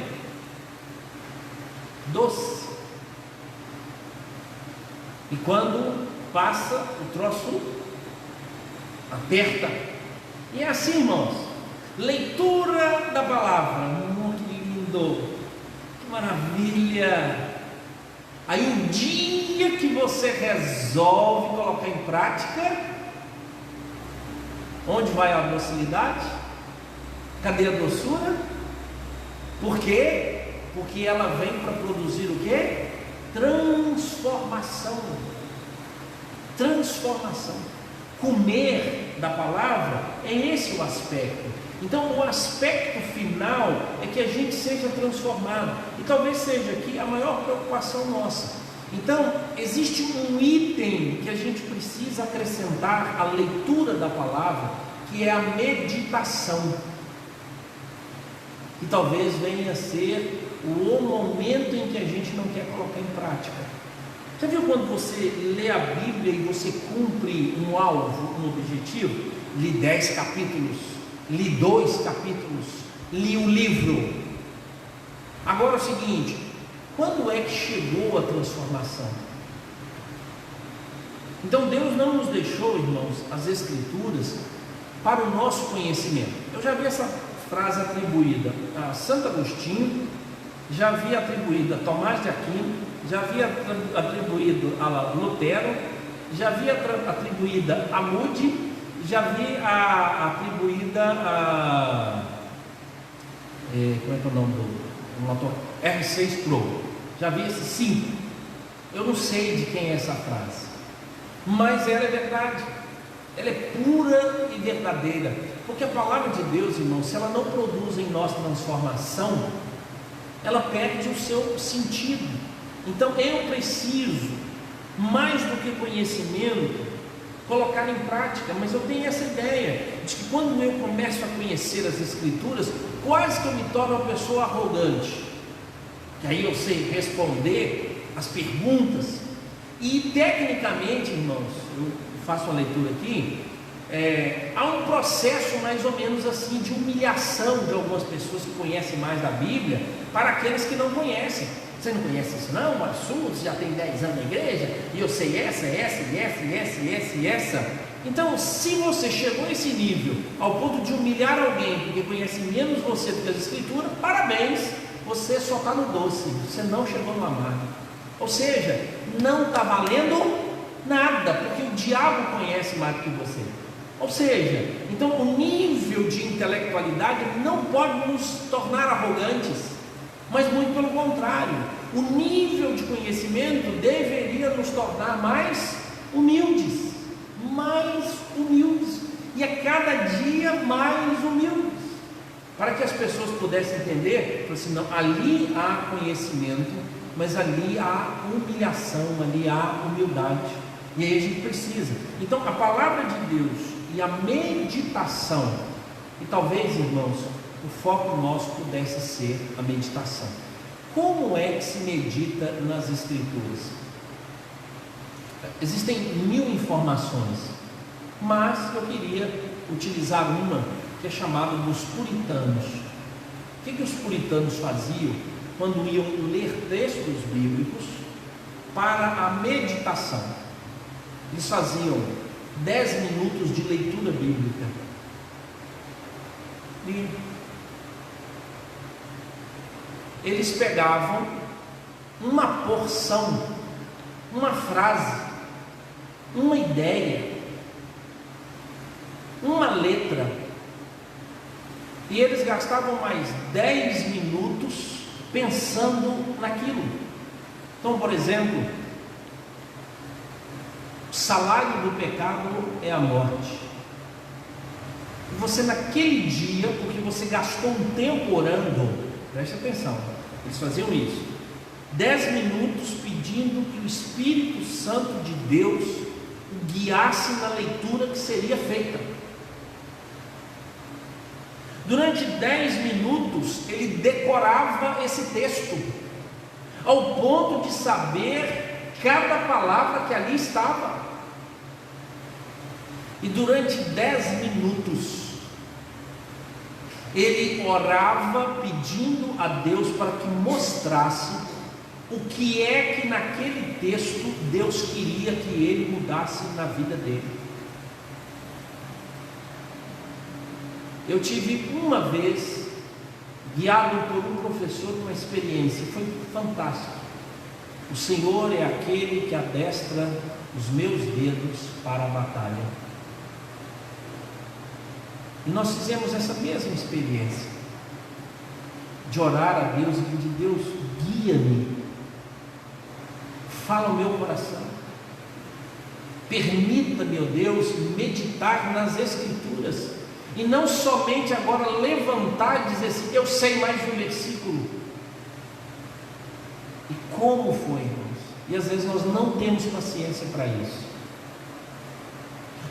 Doce. E quando passa, o troço aperta. E é assim, irmãos. Leitura da palavra, muito lindo, que maravilha. Aí o dia que você resolve colocar em prática, onde vai a docilidade? Cadê a doçura? Por quê? Porque ela vem para produzir o quê? Transformação. Transformação. Comer da palavra é esse o aspecto. Então o aspecto final é que a gente seja transformado. E talvez seja aqui a maior preocupação nossa. Então existe um item que a gente precisa acrescentar à leitura da palavra, que é a meditação. Que talvez venha a ser o momento em que a gente não quer colocar em prática. Já viu quando você lê a Bíblia e você cumpre um alvo, um objetivo? Li 10 capítulos, li 2 capítulos, li um livro. Agora é o seguinte, quando é que chegou a transformação? Então Deus não nos deixou, irmãos, as Escrituras para o nosso conhecimento. Eu já vi essa frase atribuída a Santo Agostinho, já vi atribuída a Tomás de Aquino, já havia atribuído a Lutero, já havia atribuída a Moody, já havia atribuída a como é que é o nome do motor? R6 Pro. Já havia esses 5. Eu não sei de quem é essa frase, mas ela é verdade, ela é pura e verdadeira, porque a palavra de Deus, irmão, se ela não produz em nós transformação, ela perde o seu sentido. Então eu preciso, mais do que conhecimento, colocar em prática. Mas eu tenho essa ideia de que quando eu começo a conhecer as Escrituras, quase que eu me torno uma pessoa arrogante, que aí eu sei responder as perguntas. E tecnicamente, irmãos, eu faço uma leitura aqui, há um processo mais ou menos assim de humilhação de algumas pessoas que conhecem mais da Bíblia para aqueles que não conhecem. Você não conhece isso não? Mas você já tem 10 anos na igreja e eu sei essa. Então, se você chegou a esse nível ao ponto de humilhar alguém porque conhece menos você do que as Escrituras, parabéns, você só está no doce, você não chegou no amargo. Ou seja, não está valendo nada, porque o diabo conhece mais do que você. Ou seja, então o nível de intelectualidade não pode nos tornar arrogantes, mas muito pelo contrário, o nível de conhecimento deveria nos tornar mais humildes, e a cada dia mais humildes, para que as pessoas pudessem entender, assim, não, ali há conhecimento, mas ali há humilhação, ali há humildade, e aí a gente precisa. Então a palavra de Deus e a meditação, e talvez, irmãos, o foco nosso pudesse ser a meditação. Como é que se medita nas Escrituras? Existem 1000 informações, mas eu queria utilizar uma que é chamada dos puritanos. O que os puritanos faziam quando iam ler textos bíblicos para a meditação? Eles faziam 10 minutos de leitura bíblica. E eles pegavam uma porção, uma frase, uma ideia, uma letra, e eles gastavam mais 10 minutos pensando naquilo. Então, por exemplo, o salário do pecado é a morte. você naquele dia, porque você gastou um tempo orando, preste atenção, eles faziam isso, 10 minutos pedindo que o Espírito Santo de Deus o guiasse na leitura que seria feita. Durante 10 minutos ele decorava esse texto, ao ponto de saber cada palavra que ali estava. E durante 10 minutos ele orava pedindo a Deus para que mostrasse o que é que naquele texto Deus queria que ele mudasse na vida dele. Eu tive uma vez, guiado por um professor, uma experiência, foi fantástico. O Senhor é aquele que adestra os meus dedos para a batalha. E nós fizemos essa mesma experiência, de orar a Deus e pedir: Deus, guia-me, fala o meu coração, permita, meu Deus, meditar nas Escrituras, e não somente agora levantar e dizer assim: eu sei mais de um versículo. E como foi, irmãos? E às vezes nós não temos paciência para isso.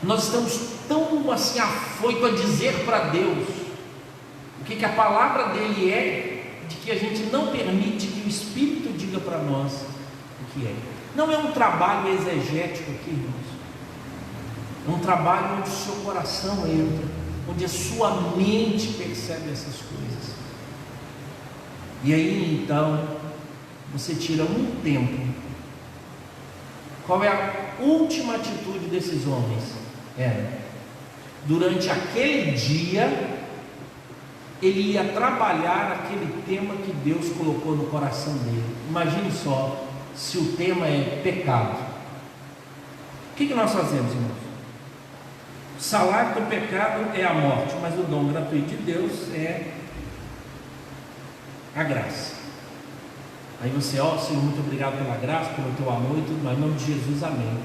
Nós estamos tão assim afoito a dizer para Deus o que a palavra dele é, de que a gente não permite que o Espírito diga para nós o que é. Não é um trabalho exegético aqui, irmãos. É um trabalho onde o seu coração entra, onde a sua mente percebe essas coisas. E aí então você tira um tempo. Qual é a última atitude desses homens? Durante aquele dia ele ia trabalhar aquele tema que Deus colocou no coração dele. Imagine só, se o tema é pecado, o que nós fazemos, irmãos? O salário do pecado é a morte, mas o dom gratuito de Deus é a graça. Aí você, Senhor, muito obrigado pela graça, pelo teu amor e tudo mais, em nome de Jesus, amém.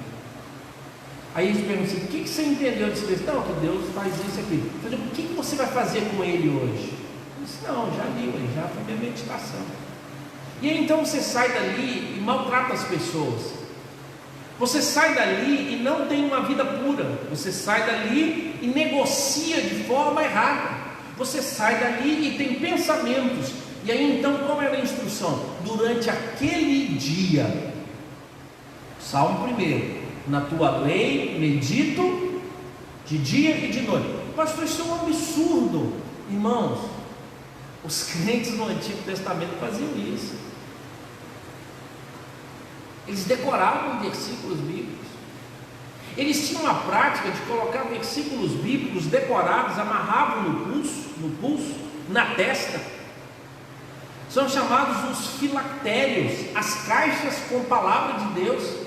Aí eles perguntam assim: o que você entendeu desse texto? Não, que Deus faz isso aqui. Eu falei: o que você vai fazer com ele hoje? Eu disse: não, já li, já foi minha meditação. E aí então você sai dali e maltrata as pessoas. Você sai dali e não tem uma vida pura. Você sai dali e negocia de forma errada. Você sai dali e tem pensamentos. E aí então, qual era a instrução? Durante aquele dia, Salmo 1: na tua lei medito de dia e de noite. Pastor, isso é um absurdo. Irmãos, os crentes no Antigo Testamento faziam isso. Eles decoravam versículos bíblicos. Eles tinham a prática de colocar versículos bíblicos decorados, amarravam no pulso, na testa. São chamados os filactérios, as caixas com a palavra de Deus.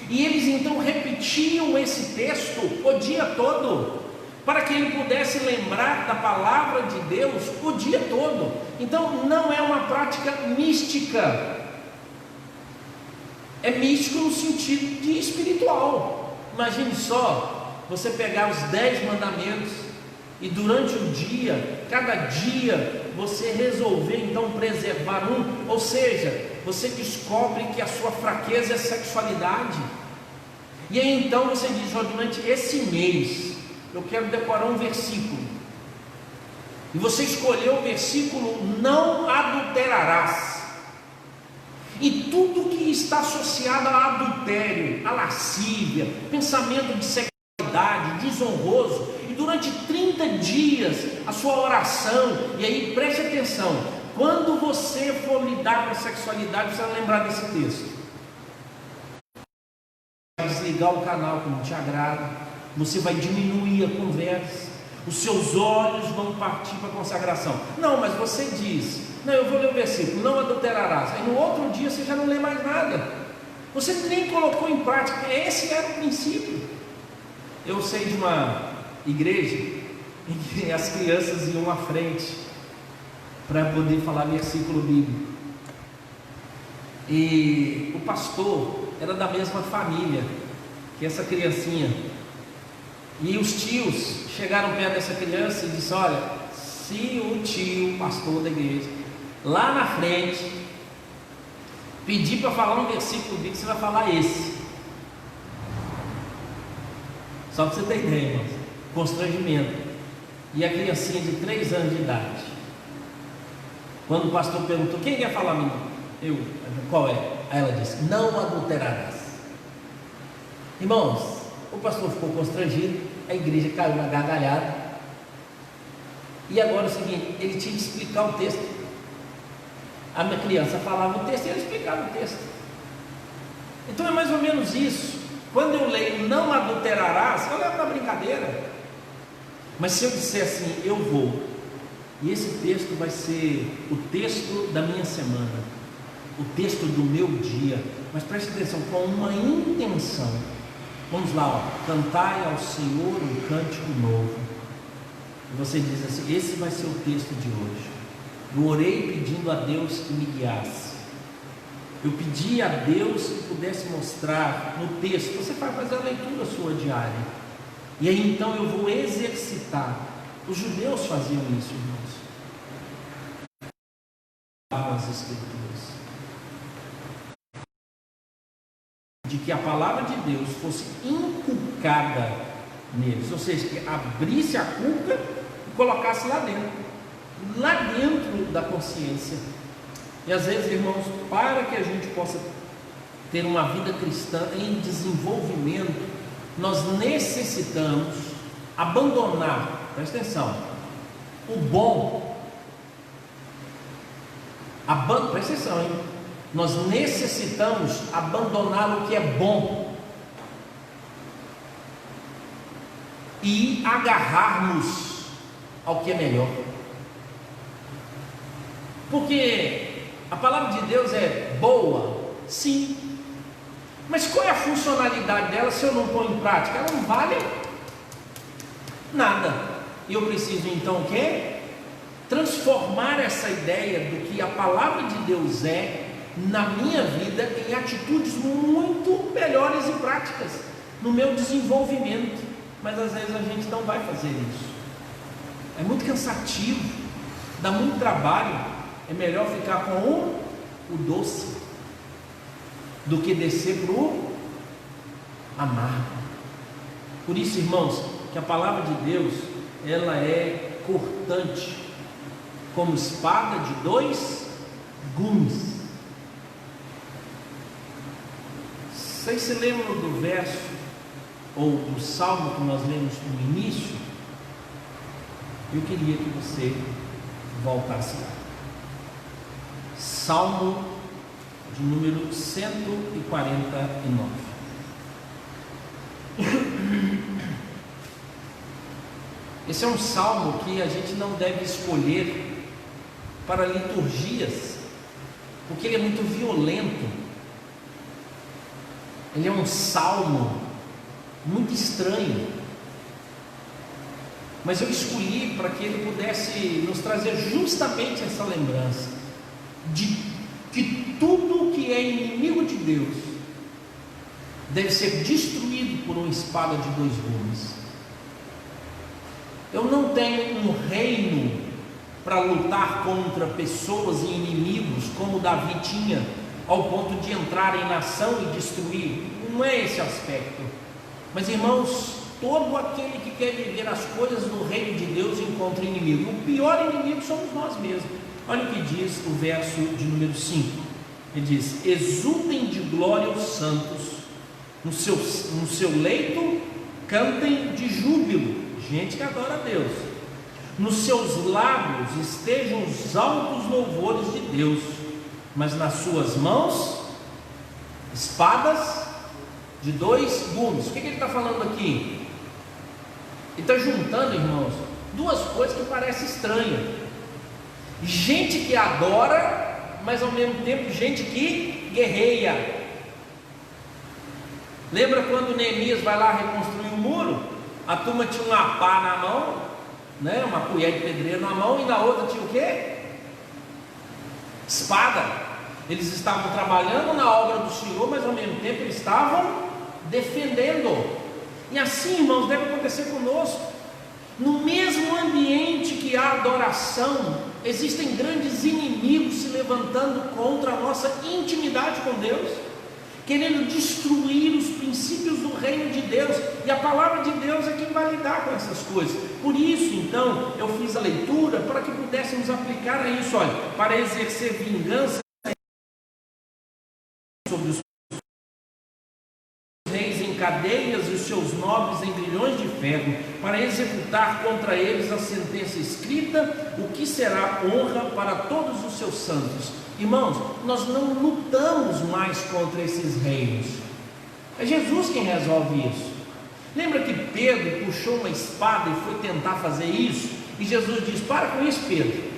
E eles então repetiam esse texto o dia todo, para que ele pudesse lembrar da palavra de Deus o dia todo. Então não é uma prática mística, é místico no sentido de espiritual. Imagine só, você pegar os 10 mandamentos e durante o dia, cada dia, você resolver então preservar um, ou seja, você descobre que a sua fraqueza é a sexualidade. E aí então você diz: durante esse mês eu quero decorar um versículo, e você escolheu o versículo: não adulterarás. E tudo que está associado a adultério, a lascívia, pensamento de sexualidade, desonroso, e durante 30 dias a sua oração. E aí preste atenção, quando você for lidar com a sexualidade, você vai lembrar desse texto. Desligar o canal que não te agrada, você vai diminuir a conversa, os seus olhos vão partir para a consagração. Não, mas você diz: não, eu vou ler o versículo, não adulterarás. Aí no outro dia você já não lê mais nada, você nem colocou em prática. Esse era o princípio. Eu sei de uma igreja em que as crianças iam à frente para poder falar versículo bíblico, e o pastor era da mesma família que essa criancinha. E os tios chegaram perto dessa criança e disseram: olha, se o tio, pastor da igreja, lá na frente, pedir para falar um versículo bíblico, você vai falar esse. Só para você ter ideia, irmãos. Constrangimento. E a criancinha de 3 anos de idade, quando o pastor perguntou: quem quer falar, menino? Eu. Qual é? Aí ela disse: não adulterarás. Irmãos, o pastor ficou constrangido, a igreja caiu na gargalhada. E agora é o seguinte, ele tinha que explicar o texto. A minha criança falava o texto e ele explicava o texto. Então é mais ou menos isso. Quando eu leio não adulterarás, eu levo na brincadeira. Mas se eu disser assim, eu vou, e esse texto vai ser o texto da minha semana, o texto do meu dia, mas preste atenção, com uma intenção. Vamos lá, ó. Cantai ao Senhor um cântico novo. E você diz assim: esse vai ser o texto de hoje. Eu orei pedindo a Deus que me guiasse. Eu pedi a Deus que pudesse mostrar no texto. Você vai fazer a leitura sua diária. E aí então eu vou exercitar. Os judeus faziam isso, irmãos. As Escrituras. De que a palavra de Deus fosse inculcada neles. Ou seja, que abrisse a cuca e colocasse lá dentro da consciência. E às vezes, irmãos, para que a gente possa ter uma vida cristã em desenvolvimento, nós necessitamos abandonar, presta atenção, o bom. Presta atenção, hein? Nós necessitamos abandonar o que é bom e agarrarmos ao que é melhor. Porque a palavra de Deus é boa, sim, mas qual é a funcionalidade dela se eu não pôr em prática? Ela não vale nada. E eu preciso então o quê? Transformar essa ideia do que a palavra de Deus é na minha vida em atitudes muito melhores e práticas no meu desenvolvimento. Mas às vezes a gente não vai fazer isso. É muito cansativo, dá muito trabalho. É melhor ficar com o doce do que descer para o amargo. Por isso, irmãos, que a palavra de Deus, ela é cortante, como espada de 2 gumes. Vocês se lembram do verso ou do salmo que nós lemos no início? Eu queria que você voltasse lá. Salmo de número 149. Esse é um salmo que a gente não deve escolher para liturgias, porque ele é muito violento. Ele é um salmo muito estranho, mas eu escolhi para que ele pudesse nos trazer justamente essa lembrança de que tudo que é inimigo de Deus deve ser destruído por uma espada de 2 gumes. Eu não tenho um reino para lutar contra pessoas e inimigos como Davi tinha, ao ponto de entrar em nação e destruir. Não é esse aspecto. Mas, irmãos, todo aquele que quer viver as coisas do reino de Deus encontra inimigo. O pior inimigo somos nós mesmos. Olha o que diz o verso de número 5. Ele diz: exultem de glória os santos, no seu leito cantem de júbilo. Gente que adora a Deus. Nos seus lábios estejam os altos louvores de Deus, mas nas suas mãos espadas de 2 gumes. O que ele está falando aqui? Ele está juntando, irmãos, 2 coisas que parecem estranhas. Gente que adora, mas ao mesmo tempo gente que guerreia. Lembra quando Neemias vai lá reconstruir o muro? A turma tinha uma pá na mão, né? Uma colher de pedreiro na mão, e na outra tinha o quê? Espada. Eles estavam trabalhando na obra do Senhor, mas ao mesmo tempo eles estavam defendendo. E assim, irmãos, deve acontecer conosco. No mesmo ambiente que há adoração, existem grandes inimigos se levantando contra a nossa intimidade com Deus, querendo destruir os princípios do reino de Deus, e a palavra de Deus é quem vai lidar com essas coisas. Por isso, então, eu fiz a leitura para que pudéssemos aplicar a isso, olha, para exercer vingança sobre os reis em cadeias e os seus nobres em grilhões de ferro, para executar contra eles a sentença escrita, o que será honra para todos os seus santos. Irmãos, nós não lutamos mais contra esses reinos, é Jesus quem resolve isso. Lembra que Pedro puxou uma espada e foi tentar fazer isso, e Jesus diz: para com isso, Pedro.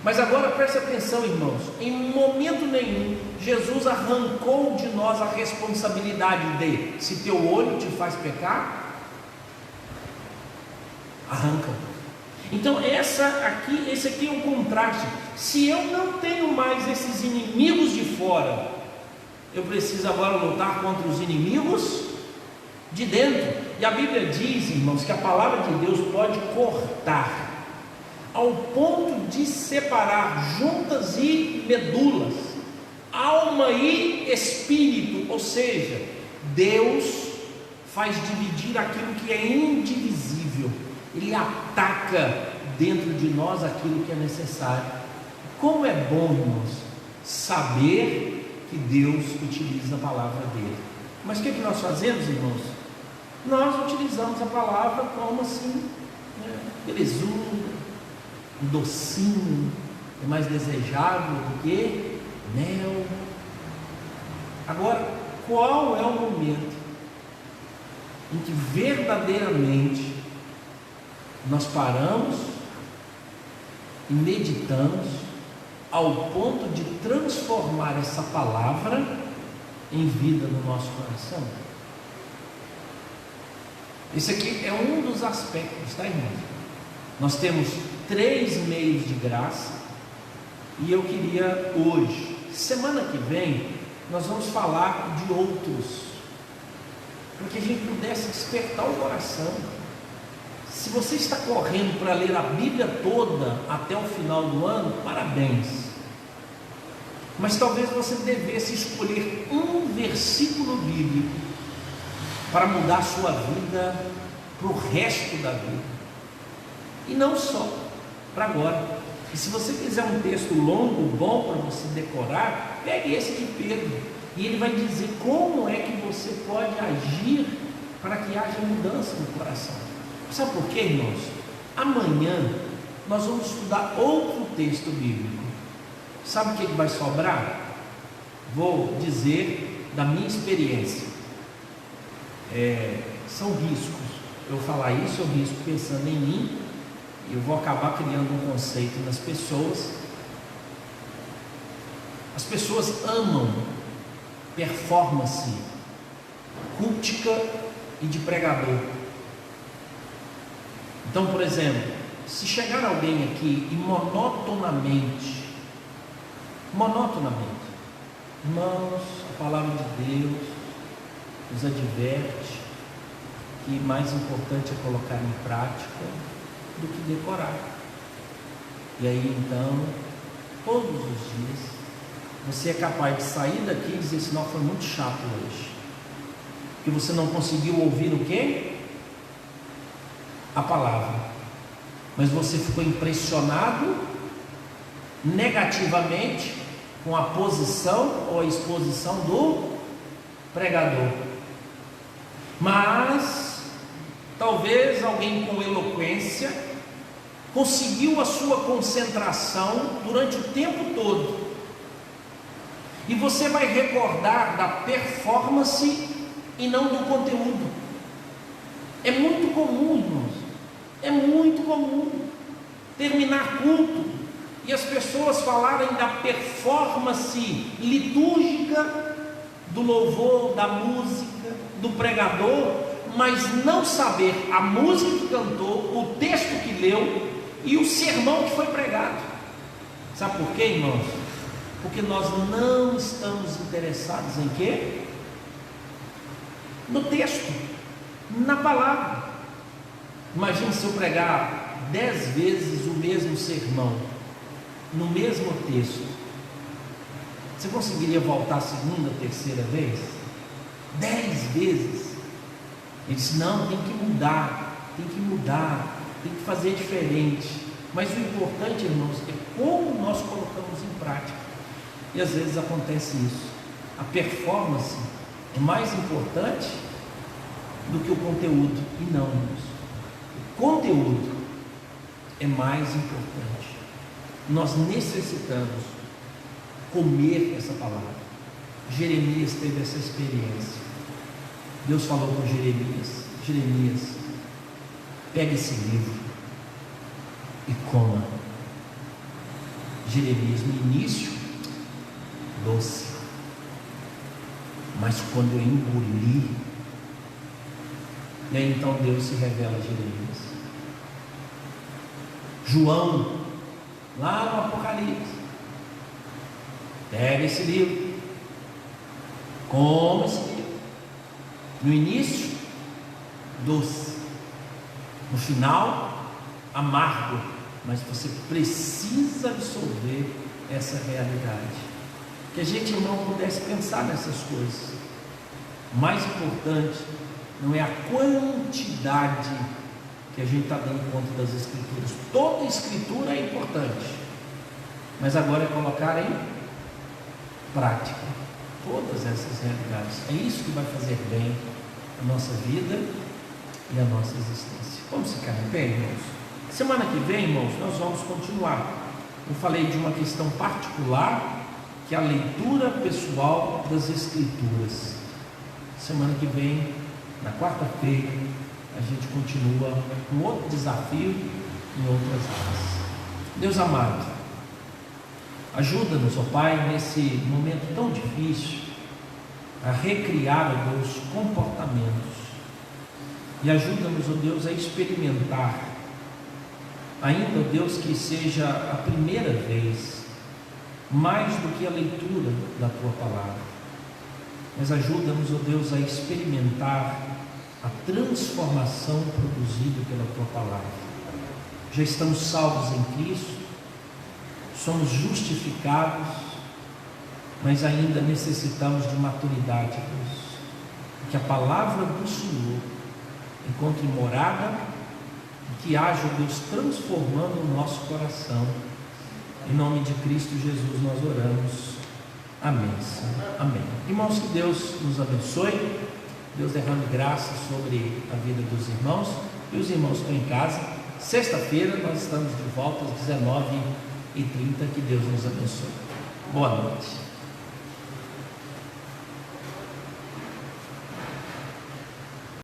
Mas agora preste atenção, irmãos, em momento nenhum Jesus arrancou de nós a responsabilidade de: se teu olho te faz pecar, arranca. Então esse aqui é um contraste. Se eu não tenho mais esses inimigos de fora, eu preciso agora lutar contra os inimigos de dentro. E a Bíblia diz, irmãos, que a palavra de Deus pode cortar ao ponto de separar juntas e medulas, alma e espírito. Ou seja, Deus faz dividir aquilo que é indivisível. Ele ataca dentro de nós aquilo que é necessário. Como é bom, irmãos, saber que Deus utiliza a palavra dele. Mas o que nós fazemos, irmãos? Nós utilizamos a palavra como assim, belezura, um docinho, é mais desejável do que mel. Agora, qual é o momento em que verdadeiramente nós paramos e meditamos ao ponto de transformar essa palavra em vida no nosso coração? Esse aqui é um dos aspectos, tá, irmãos? Nós temos 3 meios de graça, e eu queria hoje, semana que vem, nós vamos falar de outros, para que a gente pudesse despertar o coração. Se você está correndo para ler a Bíblia toda até o final do ano, parabéns. Mas talvez você devesse escolher um versículo bíblico para mudar a sua vida para o resto da vida, e não só para agora. E se você quiser um texto longo, bom para você decorar, pegue esse de Pedro, e ele vai dizer como é que você pode agir para que haja mudança no coração. Sabe por quê, irmãos? Amanhã nós vamos estudar outro texto bíblico. Sabe o que vai sobrar? Vou dizer da minha experiência. São riscos. Eu falar isso, eu risco pensando em mim, e eu vou acabar criando um conceito nas pessoas. As pessoas amam performance cultica e de pregador. Então, por exemplo, se chegar alguém aqui e monotonamente, irmãos, a palavra de Deus nos adverte que mais importante é colocar em prática do que decorar. E aí então, todos os dias, você é capaz de sair daqui e dizer: senão foi muito chato hoje, que você não conseguiu ouvir o quê? A palavra, mas você ficou impressionado negativamente com a posição ou a exposição do pregador. Mas talvez alguém com eloquência conseguiu a sua concentração durante o tempo todo, e você vai recordar da performance e não do conteúdo. É muito comum, irmãos, é muito comum terminar culto e as pessoas falarem da performance litúrgica, do louvor, da música, do pregador, mas não saber a música que cantou, o texto que leu e o sermão que foi pregado. Sabe por quê, irmãos? Porque nós não estamos interessados em quê? No texto. na palavra. Imagine se eu pregar 10 vezes o mesmo sermão, no mesmo texto. Você conseguiria voltar a segunda, terceira vez? 10 vezes. Ele disse: não, tem que mudar, tem que fazer diferente. Mas o importante, irmãos, é como nós colocamos em prática. E às vezes acontece isso. A performance é mais importante do que o conteúdo. E não, irmãos. O conteúdo é mais importante. Nós necessitamos comer essa palavra. Jeremias teve essa experiência. Deus falou com Jeremias: Jeremias, pega esse livro e coma. Jeremias, no início, doce, mas quando eu engoli, e aí então Deus se revela a Jeremias. João, lá no Apocalipse, pega esse livro, come esse livro. No início, doce, no final, amargo, mas você precisa absorver essa realidade. Que a gente não pudesse pensar nessas coisas. O mais importante não é a quantidade que a gente está dando conta das Escrituras. Toda Escritura é importante, mas agora é colocar em prática todas essas realidades. É isso que vai fazer bem a nossa vida e a nossa existência. Vamos ficar em pé, irmãos? Semana que vem, irmãos, nós vamos continuar. Eu falei de uma questão particular, que é a leitura pessoal das Escrituras. Semana que vem, na quarta-feira, a gente continua com outro desafio em outras áreas. Deus amado, ajuda-nos, ó Pai, nesse momento tão difícil, a recriar, ó Deus, comportamentos, e ajuda-nos, ó Deus, a experimentar, ainda, ó Deus, que seja a primeira vez, mais do que a leitura da Tua Palavra, mas ajuda-nos, ó Deus, a experimentar a transformação produzida pela Tua Palavra. Já estamos salvos em Cristo, somos justificados, mas ainda necessitamos de maturidade, Deus, que a palavra do Senhor encontre morada e que haja, Deus, transformando o nosso coração. Em nome de Cristo Jesus nós oramos. Amém, Senhor. Amém. Irmãos, que Deus nos abençoe, Deus derrame graça sobre a vida dos irmãos, e os irmãos estão em casa. Sexta-feira nós estamos de volta às 19h30. Que Deus nos abençoe. Boa noite.